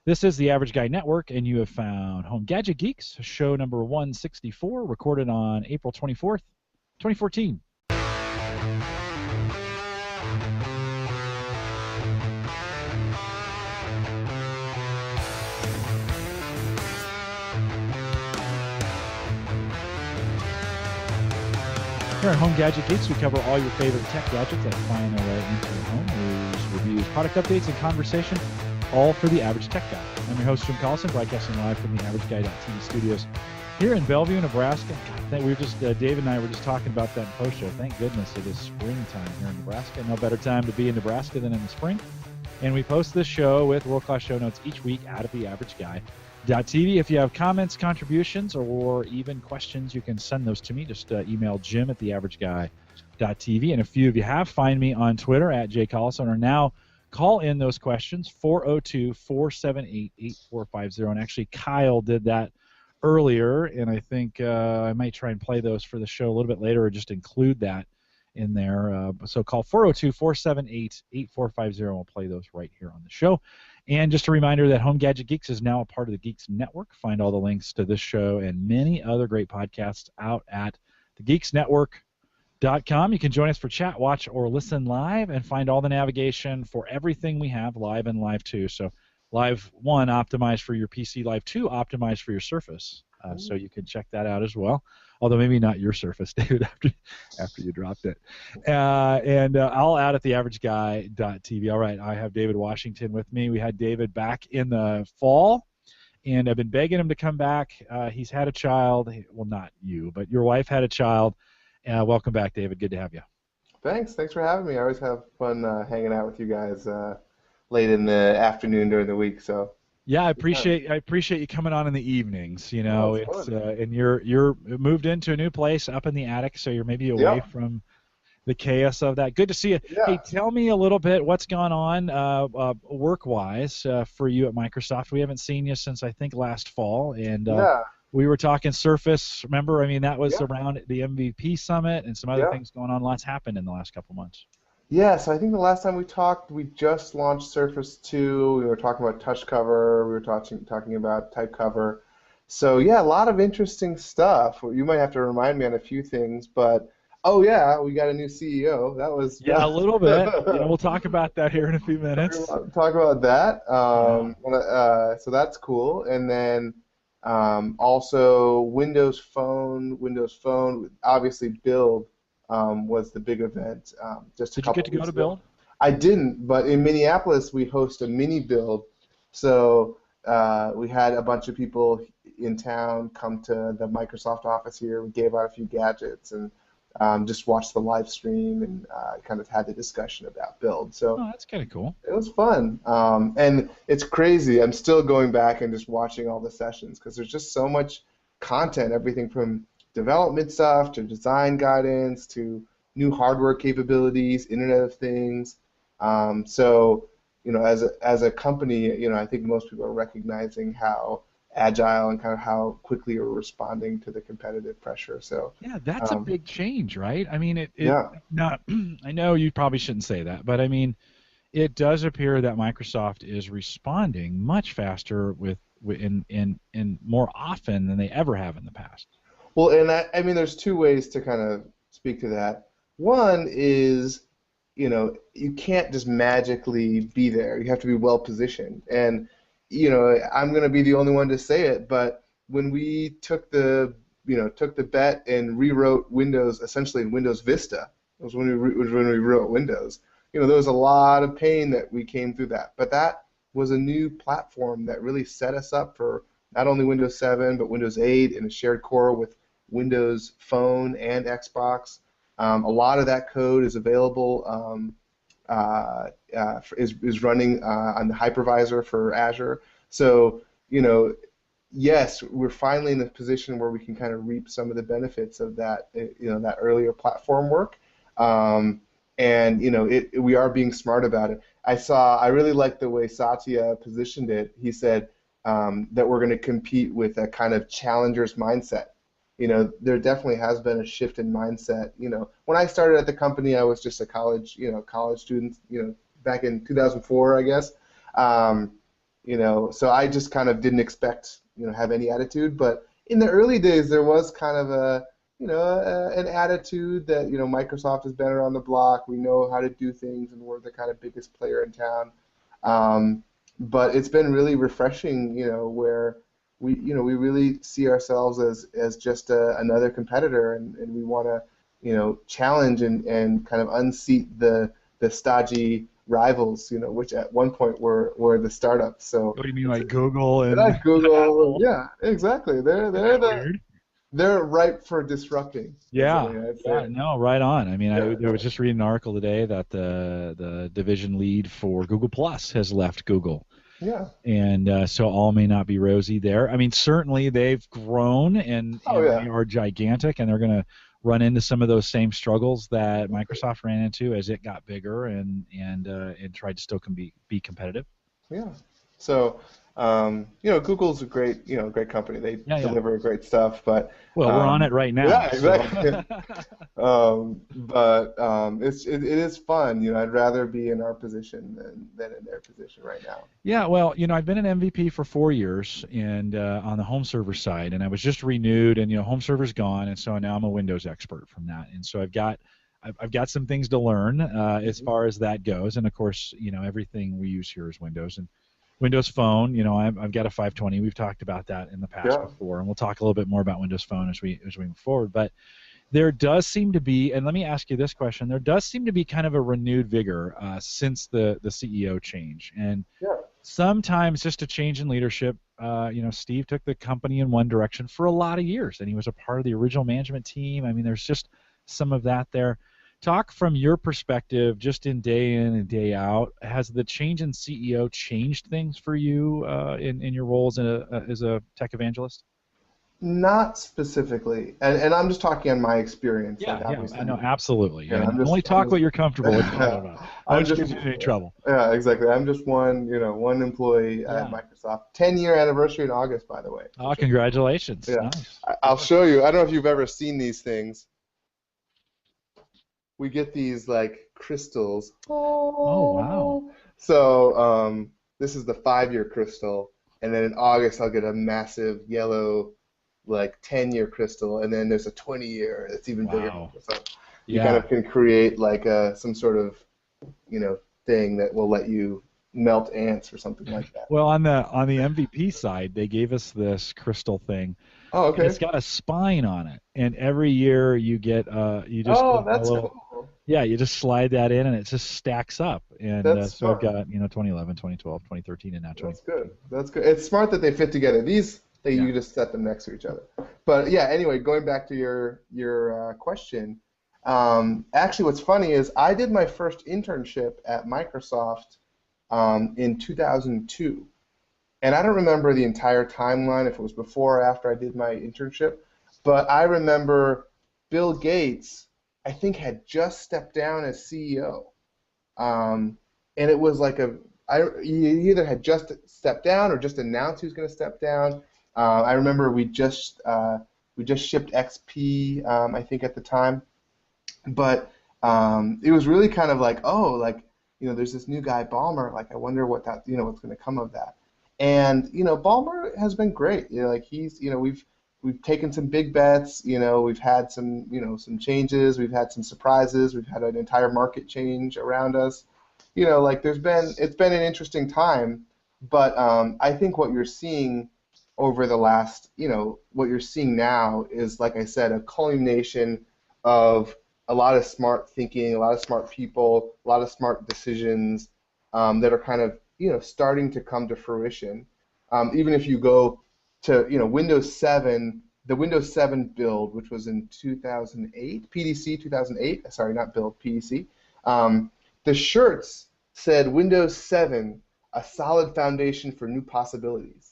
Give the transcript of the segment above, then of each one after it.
This is the Average Guy Network, and you have found Home Gadget Geeks, show number 164, recorded on April 24th, 2014. Here at Home Gadget Geeks, we cover all your favorite tech gadgets that find their way into your home. News, reviews, product updates, and conversation, all for the average tech guy. I'm your host, Jim Collison, broadcasting live from the AverageGuy.tv studios here in Bellevue, Nebraska. Dave and I were just talking about that in post show. Thank goodness it is springtime here in Nebraska. No better time to be in Nebraska than in the spring. And we post this show with world-class show notes each week out at the AverageGuy.tv. If you have comments, contributions, or even questions, you can send those to me. Just email Jim at the AverageGuy.tv. And a few of you have, find me on Twitter at jcollison, or now call in those questions, 402-478-8450. And actually, Kyle did that earlier, and I think I might try and play those for the show a little bit later, or just include that in there. So call 402-478-8450, and we'll play those right here on the show. And just a reminder that Home Gadget Geeks is now a part of the Geeks Network. Find all the links to this show and many other great podcasts out at thegeeksnetwork.com. You can join us for chat, watch, or listen live, and find all the navigation for everything we have, live and live 2. So Live 1 optimized for your PC, Live 2 optimized for your Surface. So you can check that out as well. Although maybe not your Surface, David, after you dropped it. I'll out at the AverageGuy.tv. All right, I have David Washington with me. We had David back in the fall, and I've been begging him to come back. He's had a child. Well, not you, but your wife had a child. Welcome back, David. Good to have you. Thanks for having me. I always have fun hanging out with you guys late in the afternoon during the week. So. Yeah, I appreciate you coming on in the evenings. You know, it's and you're moved into a new place up in the attic, so you're maybe away from the chaos of that. Good to see you. Yeah. Hey, tell me a little bit what's gone on work-wise for you at Microsoft. We haven't seen you since I think last fall, and we were talking Surface. Remember, I mean, that was around the MVP Summit and some other things going on. Lots happened in the last couple months. Yeah, so I think the last time we talked, we just launched Surface 2. We were talking about touch cover. We were talking about type cover. So yeah, a lot of interesting stuff. You might have to remind me on a few things, but we got a new CEO. That was a little bit. We'll talk about that here in a few minutes. Talk about that. So that's cool. And then also Windows Phone, obviously Build. Was the big event. Did you get to go to Build? I didn't, but in Minneapolis we host a mini Build. So we had a bunch of people in town come to the Microsoft office here. We gave out a few gadgets and just watched the live stream and kind of had the discussion about Build. So that's kind of cool. It was fun. And it's crazy. I'm still going back and just watching all the sessions because there's just so much content, everything from development stuff to design guidance to new hardware capabilities, Internet of Things. So, as a company, I think most people are recognizing how agile and kind of how quickly we're responding to the competitive pressure. So yeah, that's a big change, right? I mean, not. I know you probably shouldn't say that, but I mean, it does appear that Microsoft is responding much faster in more often than they ever have in the past. Well, and I mean, there's two ways to kind of speak to that. One is, you can't just magically be there. You have to be well positioned. And, I'm going to be the only one to say it, but when we took the bet and rewrote Windows, essentially in Windows Vista, it was when we rewrote Windows. There was a lot of pain that we came through that. But that was a new platform that really set us up for not only Windows 7, but Windows 8 and a shared core with Windows Phone and Xbox. A lot of that code is available, is running on the hypervisor for Azure. So, yes, we're finally in a position where we can kind of reap some of the benefits of that, that earlier platform work. We are being smart about it. I really like the way Satya positioned it. He said that we're going to compete with a kind of challenger's mindset. There definitely has been a shift in mindset. When I started at the company, I was just a college student, back in 2004, I guess. So I just kind of didn't expect, have any attitude. But in the early days, there was kind of an attitude that, Microsoft has been around the block. We know how to do things, and we're the kind of biggest player in town. But it's been really refreshing, where we really see ourselves as just another competitor, and we want to, challenge and kind of unseat the stodgy rivals, which at one point were the startups. So what do you mean, like Google and like Google? Apple? Yeah, exactly. They're ripe for disrupting. Yeah, I'd say. yeah, no, right on. I mean, Yeah. I was just reading an article today that the division lead for Google Plus has left Google. Yeah. And so all may not be rosy there. I mean, certainly they've grown and they are gigantic, and they're going to run into some of those same struggles that Microsoft ran into as it got bigger and tried to still be competitive. Yeah. So, Google's a great company. They deliver great stuff, but we're on it right now. Yeah, exactly. But it is fun. I'd rather be in our position than in their position right now. Yeah, well, I've been an MVP for 4 years, and on the home server side, and I was just renewed, and home server's gone, and so now I'm a Windows expert from that, and so I've got some things to learn as far as that goes, and of course, everything we use here is Windows and Windows Phone. I've got a 520. We've talked about that in the past before, and we'll talk a little bit more about Windows Phone as we move forward. But there does seem to be, and let me ask you this question: there does seem to be kind of a renewed vigor since the CEO change, and sometimes just a change in leadership. Steve took the company in one direction for a lot of years, and he was a part of the original management team. I mean, there's just some of that there. Talk from your perspective, just in and day out. Has the change in CEO changed things for you in your roles as a tech evangelist? Not specifically, and I'm just talking on my experience. Yeah, obviously, I know, absolutely. Yeah, only talk what you're comfortable with talking about. I don't get you in any trouble. Yeah, exactly. I'm just one employee at Microsoft. 10-year anniversary in August, by the way. Oh, congratulations! Yeah. Nice. I'll show you. I don't know if you've ever seen these things. We get these like crystals. Oh, wow. So this is the 5-year crystal, and then in August I'll get a massive yellow, like 10-year crystal, and then there's a 20-year that's even bigger. So you kind of can create like some sort of thing that will let you melt ants or something like that. Well, on the MVP side, they gave us this crystal thing. Oh, okay. And it's got a spine on it, and every year you get you just that's cool. Yeah, you just slide that in, and it just stacks up. And so I've got 2011, 2012, 2013, and now 20. That's good. It's smart that they fit together. These you just set them next to each other. But yeah, anyway, going back to your question, actually, what's funny is I did my first internship at Microsoft in 2002. And I don't remember the entire timeline, if it was before or after I did my internship, but I remember Bill Gates, I think, had just stepped down as CEO. And it was like he either had just stepped down or just announced he was going to step down. I remember we just shipped XP, I think, at the time. But it was really kind of like, there's this new guy, Ballmer, like, I wonder what what's going to come of that. And Ballmer has been great. He's we've taken some big bets. We've had some some changes. We've had some surprises. We've had an entire market change around us. It's been an interesting time. But I think what you're seeing over the last what you're seeing now is, like I said, a culmination of a lot of smart thinking, a lot of smart people, a lot of smart decisions that are kind of starting to come to fruition. Even if you go to Windows 7, the Windows 7 build, which was in 2008, PDC 2008. Sorry, not build, PDC. The shirts said Windows 7, a solid foundation for new possibilities.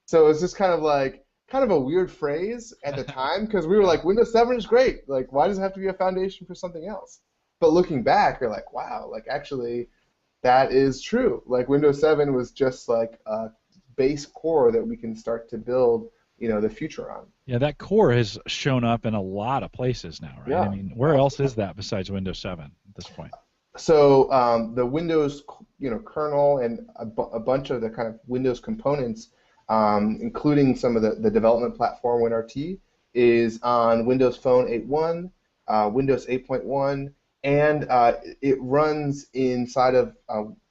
So it's just kind of a weird phrase at the time, because we were like, Windows 7 is great. Like, why does it have to be a foundation for something else? But looking back, you're like, wow, like actually, that is true. Like Windows 7 was just like a base core that we can start to build, the future on. Yeah, that core has shown up in a lot of places now, right? Yeah. I mean, where else is that besides Windows 7 at this point? So the Windows, kernel and a bunch of the kind of Windows components, including some of the development platform WinRT, is on Windows Phone 8.1, Windows 8.1, and it runs inside of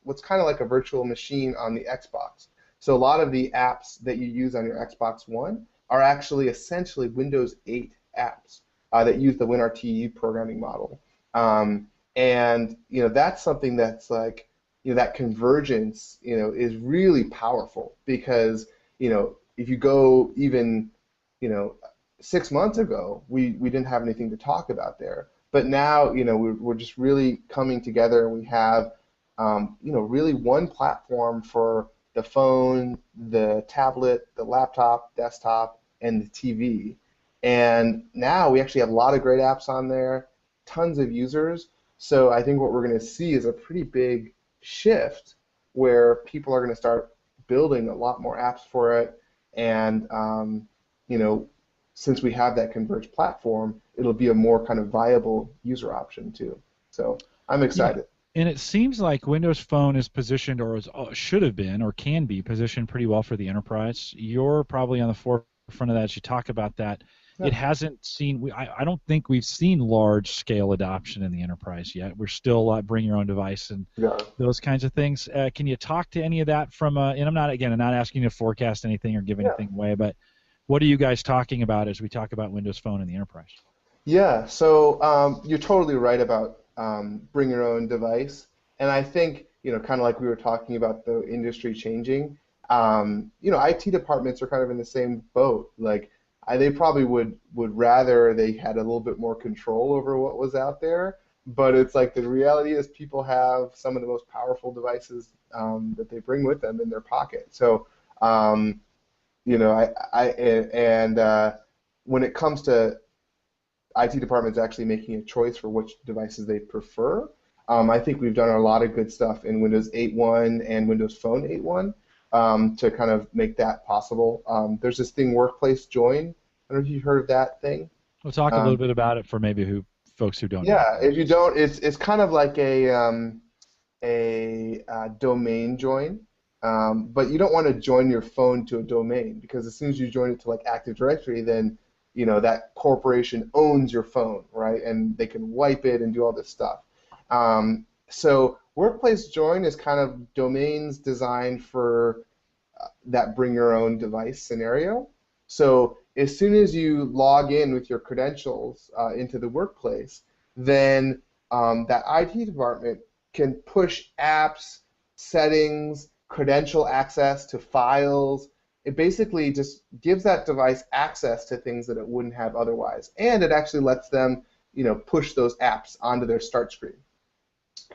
what's kind of like a virtual machine on the Xbox. So a lot of the apps that you use on your Xbox One are actually essentially Windows 8 apps that use the WinRT programming model. And that's something that's like, that convergence is really powerful, because if you go even 6 months ago, we didn't have anything to talk about there, but now we're just really coming together, and we have really one platform for the phone, the tablet, the laptop, desktop, and the TV. And now we actually have a lot of great apps on there, tons of users. So I think what we're going to see is a pretty big shift where people are going to start building a lot more apps for it. And, since we have that converged platform, it'll be a more kind of viable user option too. So I'm excited. Yeah. And it seems like Windows Phone is positioned, or should have been, or can be positioned pretty well for the enterprise. You're probably on the forefront of that as you talk about that. Yeah. It hasn't seen, I don't think we've seen large-scale adoption in the enterprise yet. We're still bring your own device and those kinds of things. Can you talk to any of that from, and I'm not asking you to forecast anything or give anything away, but what are you guys talking about as we talk about Windows Phone in the enterprise? Yeah, so you're totally right about bring your own device. And I think, kind of like we were talking about the industry changing, IT departments are kind of in the same boat. Like, they probably would rather they had a little bit more control over what was out there, but it's like the reality is people have some of the most powerful devices that they bring with them in their pocket. So, when it comes to IT departments actually making a choice for which devices they prefer, I think we've done a lot of good stuff in Windows 8.1 and Windows Phone 8.1 to kind of make that possible. There's this thing, Workplace Join. I don't know if you've heard of that thing. We'll talk a little bit about it for maybe folks who don't. Yeah, if you don't, it's kind of like a domain join. But you don't want to join your phone to a domain, because as soon as you join it to like Active Directory, then that corporation owns your phone, right? And they can wipe it and do all this stuff. So Workplace Join is kind of domains designed for that bring your own device scenario. So as soon as you log in with your credentials into the workplace, then that IT department can push apps, settings, credential access to files. It basically just gives that device access to things that it wouldn't have otherwise, and it actually lets them, push those apps onto their start screen.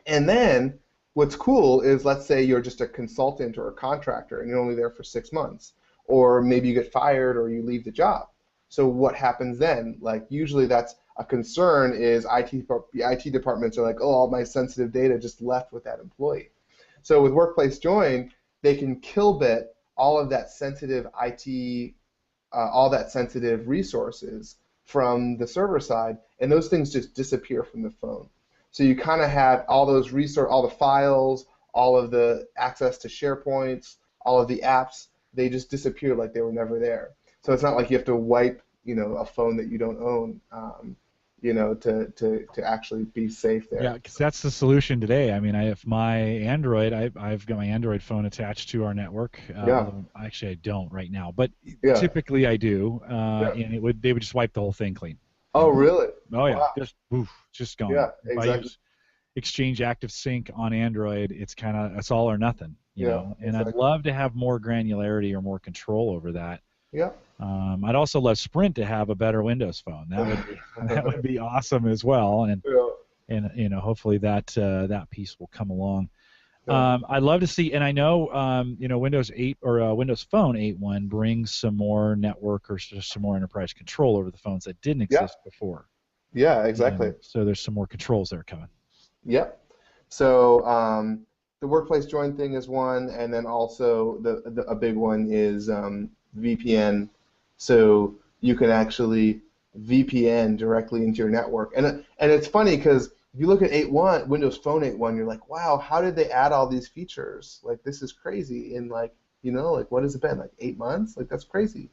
And then what's cool is, let's say you're just a consultant or a contractor and you're only there for 6 months, or maybe you get fired or you leave the job. So what happens then? Like, usually that's a concern, is IT departments are like, oh, all my sensitive data just left with that employee. So with Workplace Join, they can killbit all of that sensitive IT, all that sensitive resources from the server side, and those things just disappear from the phone. So you kind of have all those all the files, all of the access to SharePoints, all of the apps, they just disappear like they were never there. So it's not like you have to wipe, a phone that you don't own, to actually be safe there. Yeah, because that's the solution today. I mean, I've got my Android phone attached to our network. Actually, I don't right now, but typically I do, and they would just wipe the whole thing clean. Oh, really? Oh, yeah. Wow. Just gone. Yeah, exactly. If I use Exchange Active Sync on Android, it's all or nothing, you know. And exactly. I'd love to have more granularity or more control over that. Yeah. I'd also love Sprint to have a better Windows phone. That would be awesome as well. And hopefully that piece will come along. Yeah. I'd love to see, and I know Windows 8 or Windows Phone 8.1 brings some more network or just some more enterprise control over the phones that didn't exist before. Yeah, exactly. So there's some more controls that are coming. Yep. So the Workplace Join thing is one, and then also a big one is VPN. So you can actually VPN directly into your network, and it's funny because if you look at 8.1, Windows Phone 8.1, you're like, wow, how did they add all these features? Like, this is crazy in like, like what has it been, like 8 months? Like, that's crazy.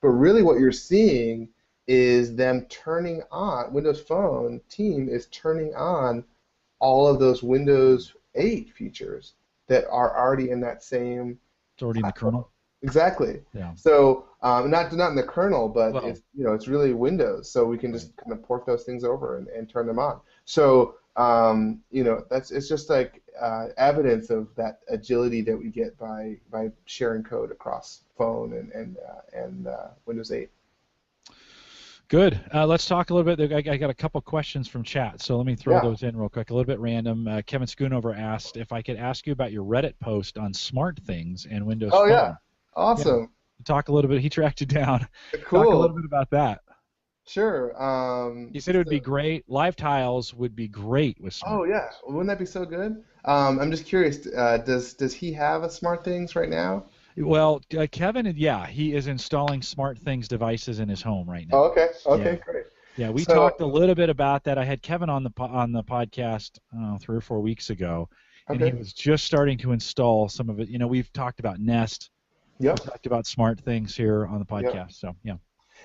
But really what you're seeing is them turning on, Windows Phone team is turning on all of those Windows 8 features that are already in that same It's already in the platform. kernel. Exactly. Yeah. So not in the kernel, but Well, it's really Windows, so we can just kind of port those things over and turn them on. So it's just like evidence of that agility that we get by sharing code across phone and Windows 8. good. Let's talk a little bit. I got a couple questions from chat, so let me throw Yeah. those in real quick. A little bit random. Kevin Schoonover asked if I could ask you about your Reddit post on smart things and Windows Oh Phone. yeah. Awesome. Yeah. Talk a little bit. He tracked you down. Talk a little Cool. bit about that. Sure. He said it would be great. Live tiles would be great with smart Oh yeah, things. wouldn't that be so good? I'm just curious. Does he have a smart things right now? Well, Kevin, yeah, he is installing smart things devices in his home right Oh, now. okay. Yeah. Okay, great. Yeah, we So talked a little bit about that. I had Kevin on the podcast 3 or 4 weeks ago, and he okay. was just starting to install some of it. We've talked about Nest, we Yep. talked about smart things here on the Yep. podcast. So yeah.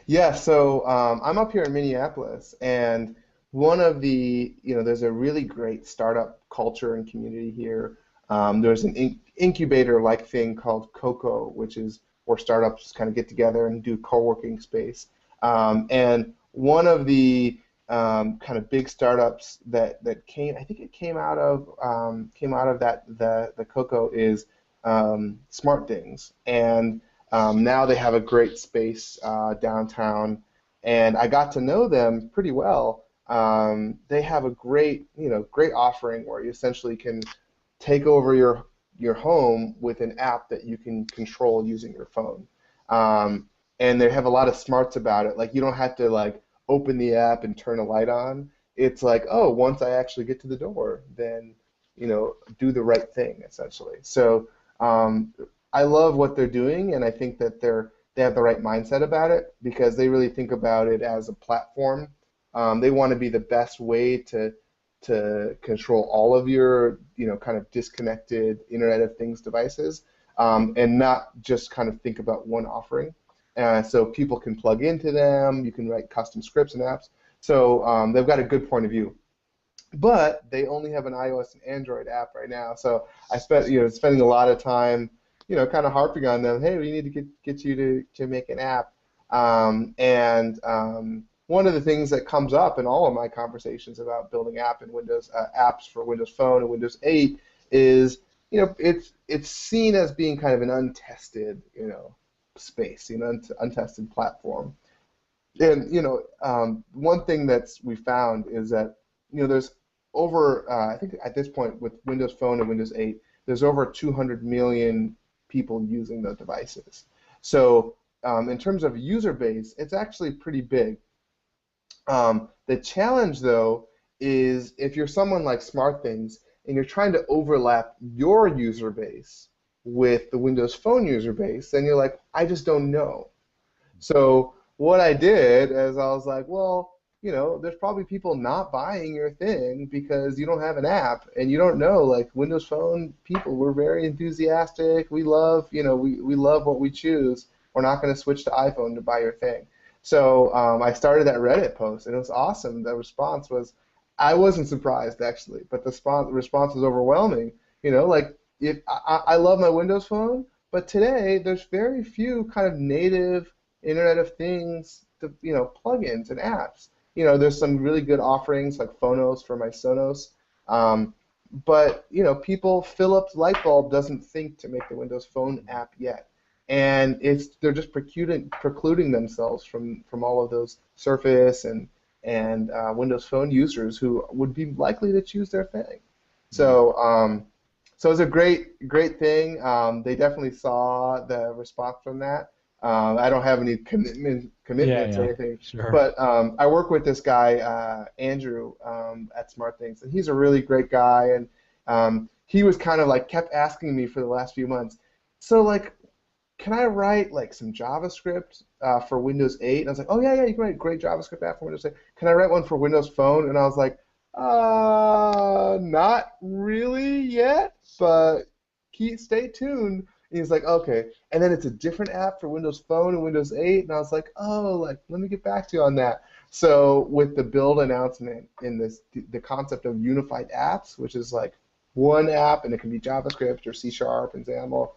Yeah. So I'm up here in Minneapolis, and one of there's a really great startup culture and community here. There's an incubator-like thing called Coco, which is where startups kind of get together and do co-working space. And one of the kind of big startups that came, I think it came out of that the Coco is Smart Things, and now they have a great space downtown, and I got to know them pretty well. They have a great offering where you essentially can take over your home with an app that you can control using your phone. Um, and they have a lot of smarts about it. Like you don't have to like open the app and turn a light on. It's like, oh, once I actually get to the door, then do the right thing essentially. So I love what they're doing, and I think that they have the right mindset about it because they really think about it as a platform. They want to be the best way to control all of your kind of disconnected Internet of Things devices, and not just kind of think about one offering. So people can plug into them. You can write custom scripts and apps. So they've got a good point of view. But they only have an iOS and Android app right now. So I spending a lot of time kind of harping on them. Hey, we need to get you to make an app. One of the things that comes up in all of my conversations about building apps for Windows Phone and Windows 8 is it's seen as being kind of an untested space, untested platform. And one thing we found is that there's over I think at this point with Windows Phone and Windows 8, there's over 200 million people using the devices. So in terms of user base, it's actually pretty big. The challenge, though, is if you're someone like SmartThings and you're trying to overlap your user base with the Windows Phone user base, then you're like, I just don't know. So what I did is I was like, well, there's probably people not buying your thing because you don't have an app and you don't know. Like Windows Phone people, we're very enthusiastic. We love, we love what we choose. We're not going to switch to iPhone to buy your thing. So I started that Reddit post, and it was awesome. The response was, I wasn't surprised actually, but the response was overwhelming. Like I love my Windows Phone, but today there's very few kind of native Internet of Things, plugins and apps. There's some really good offerings like Phonos for my Sonos, but people, Philips light bulb doesn't think to make the Windows Phone app yet, and they're just precluding themselves from all of those Surface and Windows Phone users who would be likely to choose their thing. So it's a great thing. They definitely saw the response from that. I don't have any commitments or anything, Sure. but I work with this guy, Andrew, at Smart Things, and he's a really great guy. And he was kind of like kept asking me for the last few months, so like, can I write like some JavaScript for Windows 8? And I was like, oh yeah, you can write a great JavaScript app for Windows 8. Can I write one for Windows Phone? And I was like, Not really yet, but stay tuned. And he's like, okay. And then it's a different app for Windows Phone and Windows 8. And I was like, oh, like, let me get back to you on that. So with the build announcement in this, the concept of unified apps, which is like one app, and it can be JavaScript or C# and XAML,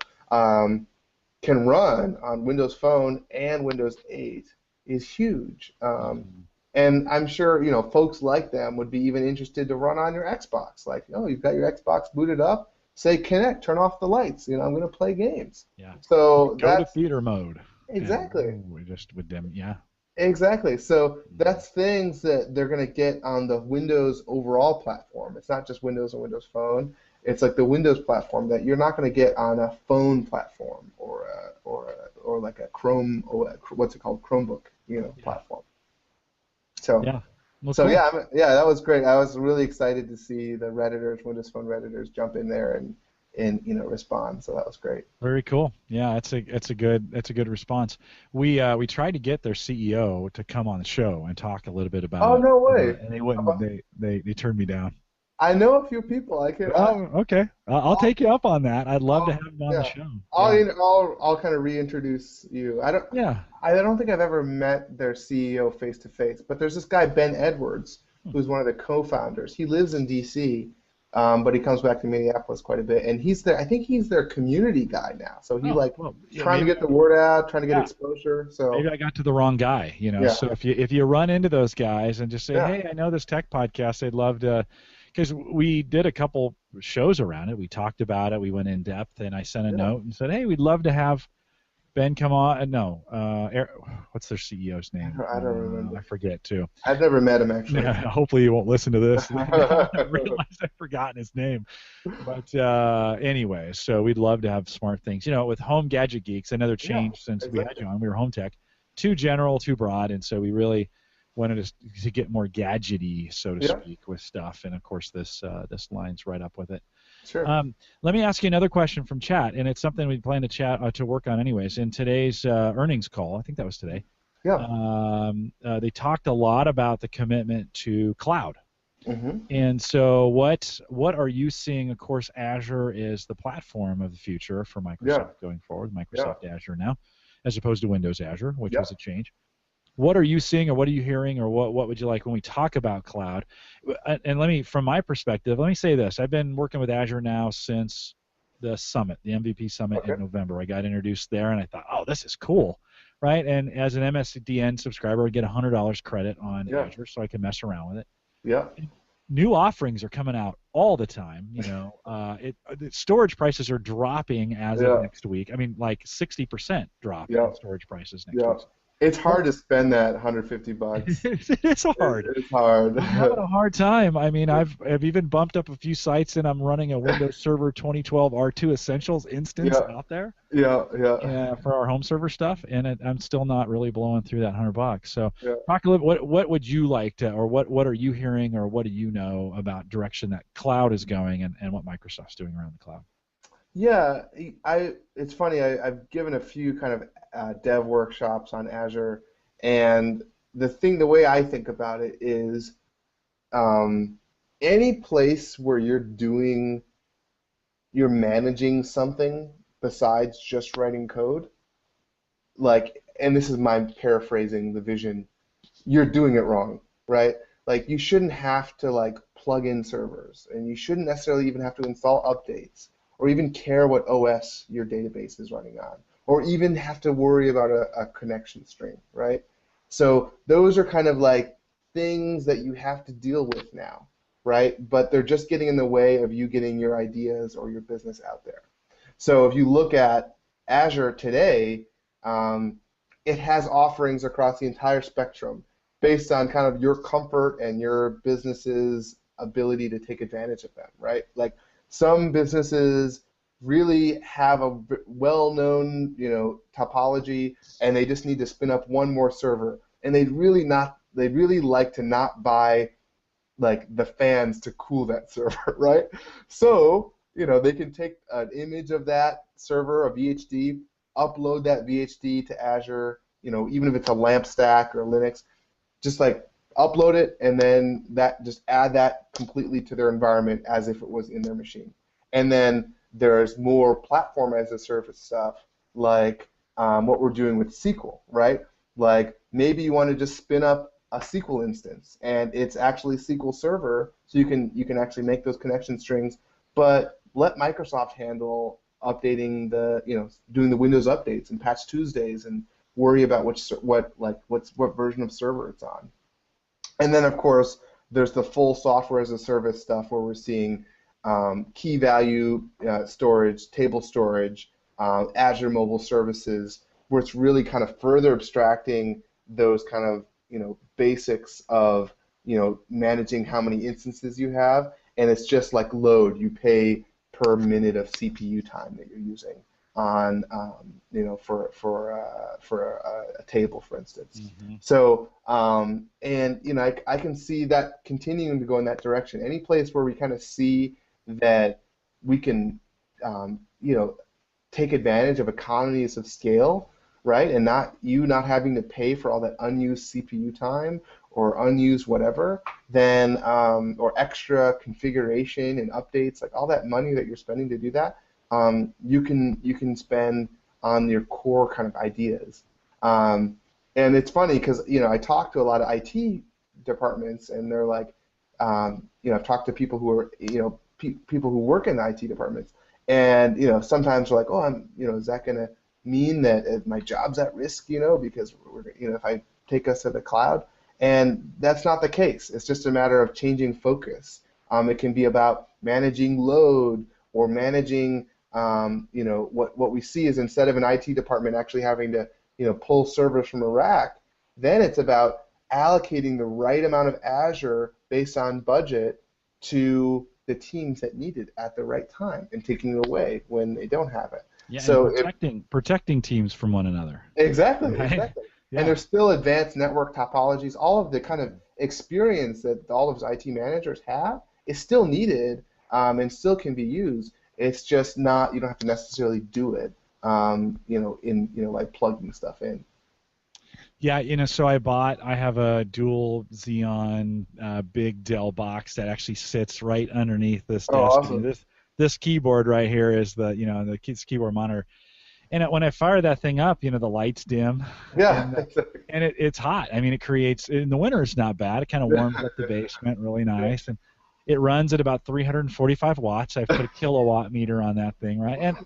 can run on Windows Phone and Windows 8 is huge. And I'm sure, folks like them would be even interested to run on your Xbox. Like, you've got your Xbox booted up, say connect, turn off the lights. I'm going to play games. Yeah. So go to theater mode. Exactly. We just with them, yeah. Exactly. So that's things that they're going to get on the Windows overall platform. It's not just Windows and Windows Phone. It's like the Windows platform that you're not going to get on a phone platform or like a Chrome, or what's it called, Chromebook, platform. So yeah. Well, so cool. yeah, that was great. I was really excited to see the Redditors, Windows Phone Redditors, jump in there and respond. So that was great. Very cool. Yeah, it's a good response. We tried to get their CEO to come on the show and talk a little bit about. Oh, no way. And they wouldn't. They turned me down. I know a few people. Okay. I'll take you up on that. I'd love to have him on the show. I'll kind of reintroduce you. I don't think I've ever met their CEO face to face, but there's this guy Ben Edwards, who's one of the co-founders. He lives in D.C., but he comes back to Minneapolis quite a bit, and I think he's their community guy now. So he trying to get the word out, trying to get exposure. So maybe I got to the wrong guy, Yeah. So if you run into those guys and just say, hey, I know this tech podcast, I'd love to. Because we did a couple shows around it. We talked about it. We went in depth, and I sent a note and said, hey, we'd love to have Ben come on. What's their CEO's name? I don't remember. I forget, too. I've never met him, actually. Yeah, hopefully you won't listen to this. I realized I've forgotten his name. But anyway, so we'd love to have smart things. With Home Gadget Geeks, another change since we had you on. We were Home Tech. Too general, too broad, and so we really wanted to get more gadgety, so to speak, with stuff, and of course this lines right up with it. Sure. Let me ask you another question from chat, and it's something we plan to work on anyways. In today's earnings call, I think that was today. Yeah. They talked a lot about the commitment to cloud. Mm-hmm. And so what are you seeing? Of course, Azure is the platform of the future for Microsoft going forward. Microsoft Azure now, as opposed to Windows Azure, which was a change. What are you seeing, or what are you hearing, or what would you like when we talk about cloud? And from my perspective, let me say this. I've been working with Azure now since the summit, the MVP summit in November. I got introduced there, and I thought, oh, this is cool, right? And as an MSDN subscriber, I get $100 credit on Azure, so I can mess around with it. Yeah. New offerings are coming out all the time. The storage prices are dropping as of next week. I mean, like 60% drop in storage prices next week. It's hard to spend that $150. It's hard. It's hard. I'm having a hard time. I mean, I've even bumped up a few sites, and I'm running a Windows Server 2012 R2 Essentials instance out there. Yeah. For our home server stuff, and I'm still not really blowing through that $100. So, talk a little. What would you like to, or what are you hearing, or what do you know about direction that cloud is going, and what Microsoft's doing around the cloud? Yeah, it's funny. I've given a few kind of dev workshops on Azure, and the way I think about it is, any place where you're managing something besides just writing code, and this is my paraphrasing the vision, you're doing it wrong, right? Like, you shouldn't have to plug in servers, and you shouldn't necessarily even have to install updates, or even care what OS your database is running on, or even have to worry about a connection string, right? So those are kind of things that you have to deal with now, right? But they're just getting in the way of you getting your ideas or your business out there. So if you look at Azure today, it has offerings across the entire spectrum based on kind of your comfort and your business's ability to take advantage of them, right? Some businesses really have a well-known, topology, and they just need to spin up one more server, and they'd really like to not buy the fans to cool that server, right? So they can take an image of that server, a VHD, upload that VHD to Azure, even if it's a LAMP stack or Linux, just upload it, and then that just add that completely to their environment as if it was in their machine. And then there's more platform as a service stuff, like what we're doing with SQL, right? Like maybe you want to just spin up a SQL instance, and it's actually SQL Server, so you can actually make those connection strings, but let Microsoft handle updating doing the Windows updates and Patch Tuesdays, and worry about what version of server it's on. And then, of course, there's the full software as a service stuff where we're seeing key value storage, table storage, Azure mobile services, where it's really kind of further abstracting those kind of basics of managing how many instances you have, and it's just like load. You pay per minute of CPU time that you're using on for a table, for instance. Mm-hmm. So I can see that continuing to go in that direction. Any place where we kind of see that we can take advantage of economies of scale, right, and not having to pay for all that unused CPU time or unused whatever, then or extra configuration and updates, like all that money that you're spending to do that, you can spend on your core kind of ideas. And it's funny because I talk to a lot of IT departments, and they're like, I've talked to people who are people who work in the IT departments, and sometimes they're like, oh, is that going to mean that my job's at risk, because if I take us to the cloud? And that's not the case. It's just a matter of changing focus. It can be about managing load or managing, what we see is instead of an IT department actually having to, pull servers from a rack, then it's about allocating the right amount of Azure based on budget to the teams that need it at the right time and taking it away when they don't have it. Yeah, so and protecting teams from one another. Exactly, right? exactly. Yeah. And there's still advanced network topologies. All of the kind of experience that all of those IT managers have is still needed and still can be used. It's just not, you don't have to necessarily do it, like plugging stuff in. Yeah, so I have a dual Xeon big Dell box that actually sits right underneath this desk. Awesome. This keyboard right here is the keyboard monitor. And when I fire that thing up, the lights dim. Yeah. And it's hot. I mean, it creates, in the winter it's not bad. It kind of warms up the basement really nice. And it runs at about 345 watts. I've put a kilowatt meter on that thing, right? And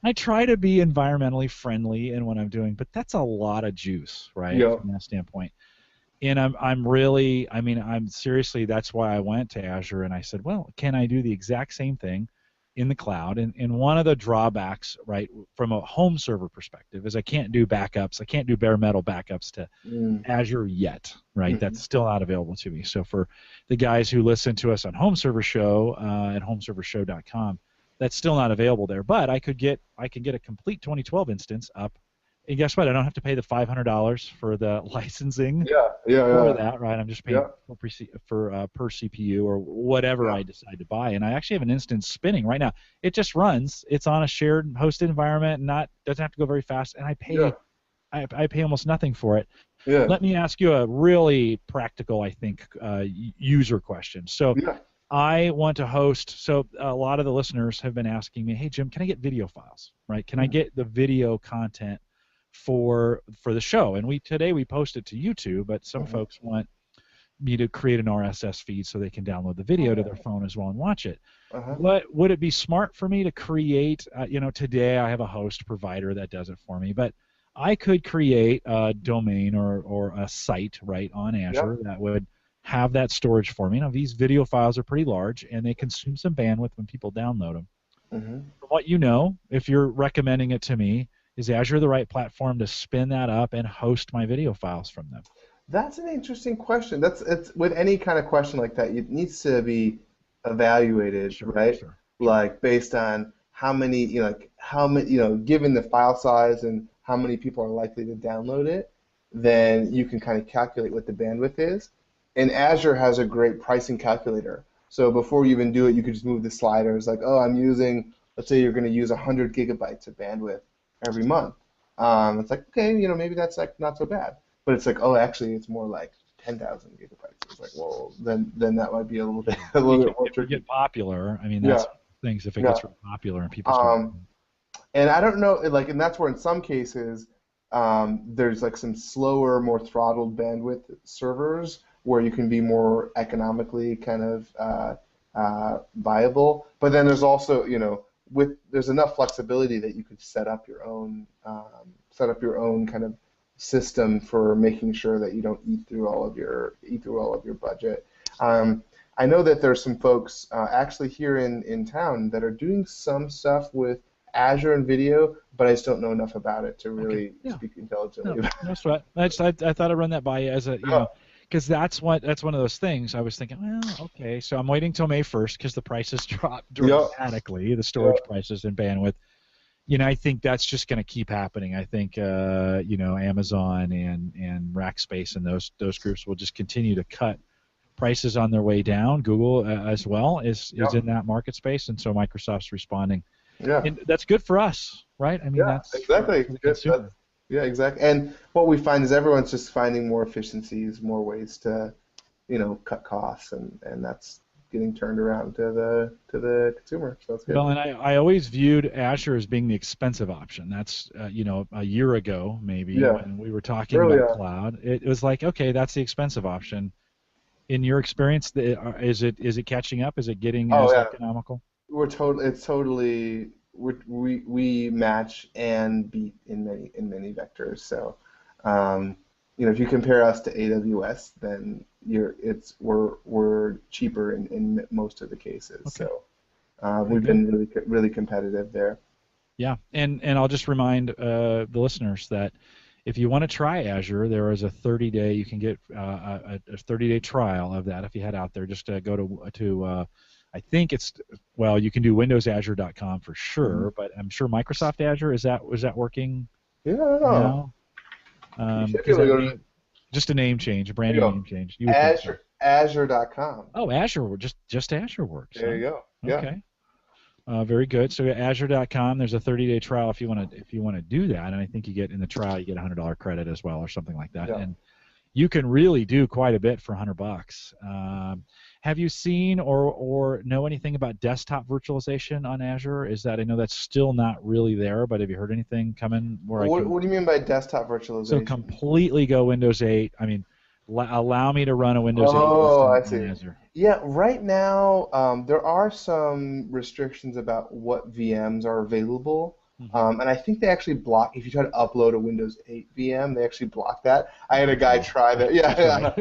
I try to be environmentally friendly in what I'm doing, but that's a lot of juice, right? Yeah. From that standpoint. And I'm seriously, that's why I went to Azure and I said, well, can I do the exact same thing in the cloud? And one of the drawbacks, right, from a home server perspective is I can't do backups. I can't do bare metal backups to Azure yet, right? Mm-hmm. That's still not available to me. So for the guys who listen to us on Home Server Show at homeservershow.com, that's still not available there. But I can get a complete 2012 instance up. And guess what? I don't have to pay the $500 for the licensing for that, right? I'm just paying for per CPU or whatever I decide to buy. And I actually have an instance spinning right now. It just runs. It's on a shared hosted environment, doesn't have to go very fast, and I pay I pay almost nothing for it. Yeah. Let me ask you a really practical, I think, user question. So I want to host. So a lot of the listeners have been asking me, "Hey Jim, can I get video files? Right? Can I get the video content for the show?" And today we post it to YouTube, but some folks want me to create an RSS feed so they can download the video to their phone as well and watch it. What would it be smart for me to create? Today I have a host provider that does it for me, but I could create a domain or a site right on Azure that would have that storage for me. Now these video files are pretty large and they consume some bandwidth when people download them. From what if you're recommending it to me, is Azure the right platform to spin that up and host my video files from them? That's an interesting question. It's with any kind of question like that, it needs to be evaluated, right? Sure. Like based on how many, given the file size and how many people are likely to download it, then you can kind of calculate what the bandwidth is. And Azure has a great pricing calculator. So before you even do it, you could just move the sliders. Like, let's say you're going to use 100 gigabytes of bandwidth every month. It's like, okay, maybe that's like not so bad. But it's like, actually, it's more like 10,000 gigabytes. It's like, well, then that might be a little bit more If you tricky. get popular, I mean, Yeah, that's things. If it yeah. gets really popular and people start. And I don't know, like, and that's where in some cases there's like some slower, more throttled bandwidth servers where you can be more economically kind of viable. But then there's also, there's enough flexibility that you could set up your own kind of system for making sure that you don't eat through all of your budget. I know that there's some folks actually here in town that are doing some stuff with Azure and video, but I just don't know enough about it to really speak intelligently about it. No sweat. I thought I'd run that by you as a because that's one of those things. I was thinking, well, okay, so I'm waiting till May 1st because the prices dropped dramatically, the storage prices and bandwidth. I think that's just going to keep happening. I think Amazon and Rackspace and those groups will just continue to cut prices on their way down. Google as well is in that market space, and so Microsoft's responding. Yeah, and that's good for us, right? I mean, that's exactly. for the consumer. Yeah, exactly. And what we find is everyone's just finding more efficiencies, more ways to, cut costs, and that's getting turned around to the consumer. So that's good. Well, and I always viewed Azure as being the expensive option. That's a year ago maybe when we were talking about cloud. It was like, okay, that's the expensive option. In your experience, is it catching up? Is it getting as economical? We match and beat in many vectors. So, if you compare us to AWS, then we're cheaper in most of the cases. Okay. So, we've been really competitive there. Yeah, and I'll just remind the listeners that if you want to try Azure, there is a 30-day. You can get a 30-day trial of that if you head out there. Just go to I think you can do windowsazure.com for sure, but I'm sure Microsoft Azure is that working? Yeah, I don't know. Just a name change, a brand new name change. Azure.com. Oh, Azure, just Azure works. There you go. Yeah. Okay. Very good. So Azure.com, there's a 30-day trial if you want to do that, and I think you get in the trial you get a $100 credit as well or something like that, and you can really do quite a bit for $100. Have you seen or know anything about desktop virtualization on Azure? I know that's still not really there, but have you heard anything coming? What do you mean by desktop virtualization? So completely go Windows 8. I mean, allow me to run a Windows 8 system on Azure. Yeah, right now there are some restrictions about what VMs are available. And I think they actually block, if you try to upload a Windows 8 VM, they actually block that. I had a guy try that. Yeah.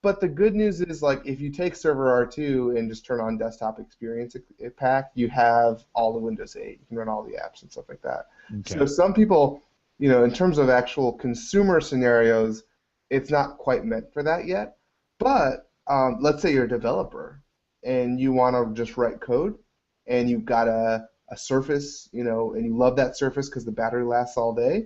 But the good news is, like, if you take Server R2 and just turn on Desktop Experience Pack, you have all the Windows 8. You can run all the apps and stuff like that. Okay. So some people, in terms of actual consumer scenarios, it's not quite meant for that yet. But let's say you're a developer and you want to just write code, and you've got a Surface, and you love that Surface because the battery lasts all day.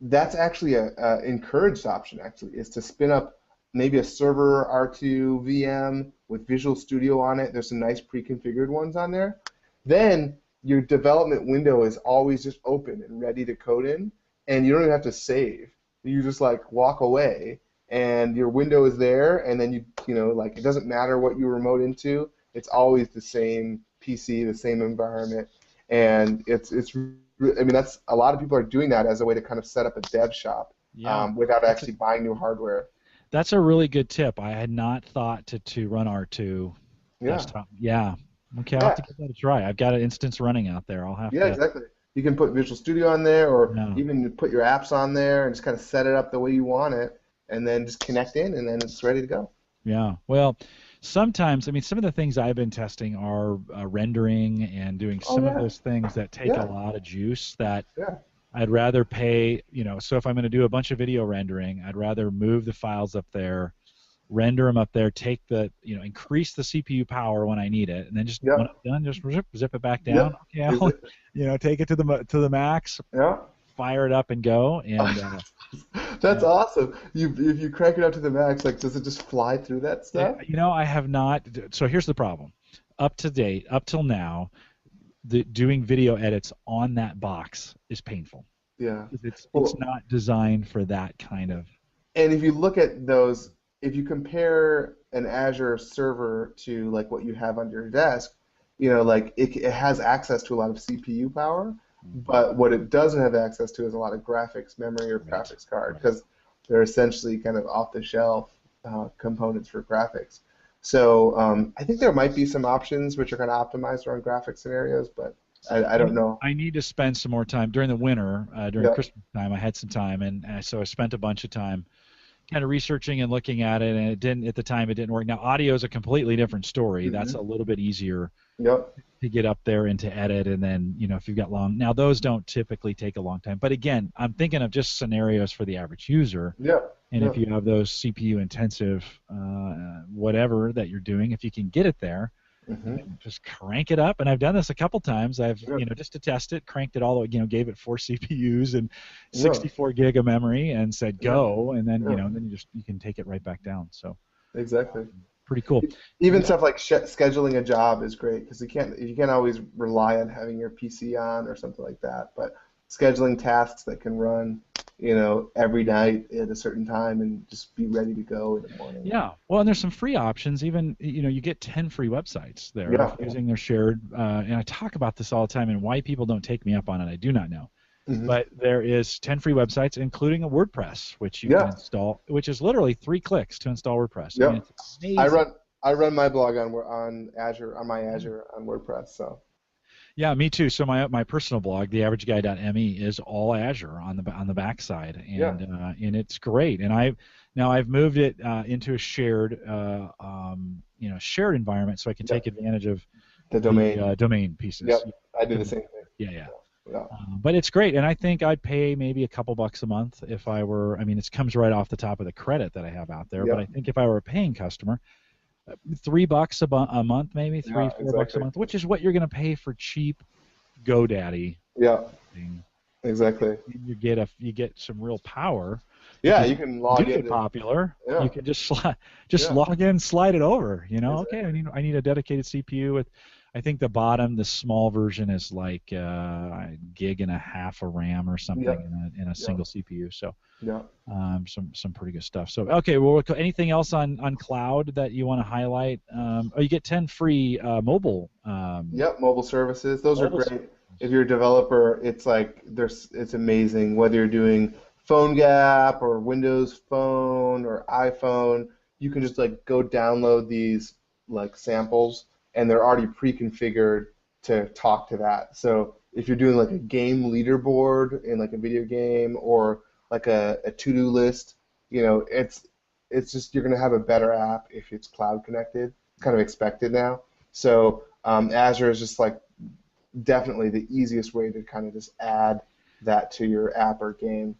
That's actually a encouraged option. Actually, is to spin up maybe a Server R2 VM with Visual Studio on it. There's some nice pre-configured ones on there. Then your development window is always just open and ready to code in, and you don't even have to save. You just walk away, and your window is there, and then it doesn't matter what you remote into. It's always the same PC, the same environment, and that's a lot of people are doing that as a way to kind of set up a dev shop without actually buying new hardware. That's a really good tip. I had not thought to run R2 desktop. Yeah. Okay, I'll have to give that a try. I've got an instance running out there. I'll have to. Yeah, exactly. You can put Visual Studio on there, or even put your apps on there and just kind of set it up the way you want it, and then just connect in, and then it's ready to go. Yeah. Well, sometimes, some of the things I've been testing are rendering and doing some of those things that take a lot of juice that I'd rather pay, so if I'm going to do a bunch of video rendering, I'd rather move the files up there, render them up there, take increase the CPU power when I need it, and then just when I'm done, just zip it back down. Okay, I'll, take it to the max, fire it up and go, and that's awesome. If you crank it up to the max, does it just fly through that stuff? I have not. So here's the problem. Up till now, doing video edits on that box is painful. Yeah. 'Cause it's Well, not designed for that kind of. and if you look at those, if you compare an Azure server to like what you have on your desk, like it has access to a lot of CPU power, but what it doesn't have access to is a lot of graphics memory or Right. graphics card Right. because they're essentially kind of off-the-shelf components for graphics. So I think there might be some options which are kind of optimized around graphic scenarios, but I don't know. I need to spend some more time during the winter, during Yeah. Christmas time. I had some time, and so I spent a bunch of time kind of researching and looking at it, and it didn't at the time. It didn't work. Now audio is a completely different story. That's a Hmm. little bit easier Yep. to get up there and to edit, and then if you've got long. Now those don't typically take a long time, but again, I'm thinking of just scenarios for the average user. Yep. And if Yep. you have those CPU intensive whatever that you're doing, if you can get it there, Hmm. just crank it up. And I've done this a couple times. I've Yep. just to test it, cranked it all the way, gave it 4 CPUs and Yeah. 64 gig of memory, and said Yeah. go, and then Yeah. then you can take it right back down. So Exactly. pretty cool. Even stuff like scheduling a job is great because you can't always rely on having your PC on or something like that. But scheduling tasks that can run, every night at a certain time and just be ready to go in the morning. Yeah, well, and there's some free options. Even you get 10 free websites there Yeah. using their shared. And I talk about this all the time, and why people don't take me up on it, I do not know. Hmm. But there is 10 free websites, including a WordPress, which you can Yeah. install, which is literally 3 clicks to install WordPress. I mean, Yep. it's I amazing. run my blog on Azure on my Azure on WordPress. So Yeah, me too. So my personal blog, theaverageguy.me, is all Azure on the backside, yeah. and it's great. And I've moved it into a shared shared environment, so I can take Yep. advantage of The the domain. domain pieces. Yep. I do the same thing. Yeah, yeah. Yeah. But it's great, and I think I'd pay maybe a couple bucks a month if I were. I mean, it comes right off the top of the credit that I have out there. But I Yep. think if I were a paying customer, $3 a month, maybe Yeah. 3-4 bucks a Exactly. month, which is what you're going to pay for cheap GoDaddy Yeah. thing. Exactly. You get some real power Yeah. because You if can you log do get into. popular, Yeah. you can just Yeah. log in, slide it over. Okay, Exactly. I need a dedicated CPU with. I think the small version is like a gig and a half of RAM or something Yep. in a Yep. single CPU. So Yep. some pretty good stuff. So okay, well, anything else on cloud that you want to highlight? You get 10 free mobile Yep, mobile services. Those are mobile. great. If you're a developer, it's amazing whether you're doing PhoneGap or Windows Phone or iPhone, you can just like go download these like samples and they're already pre-configured to talk to that. So if you're doing like a game leaderboard in like a video game or like a to-do list, it's just you're gonna have a better app if it's cloud connected. It's kind of expected now. So Azure is just like definitely the easiest way to kind of just add that to your app or game.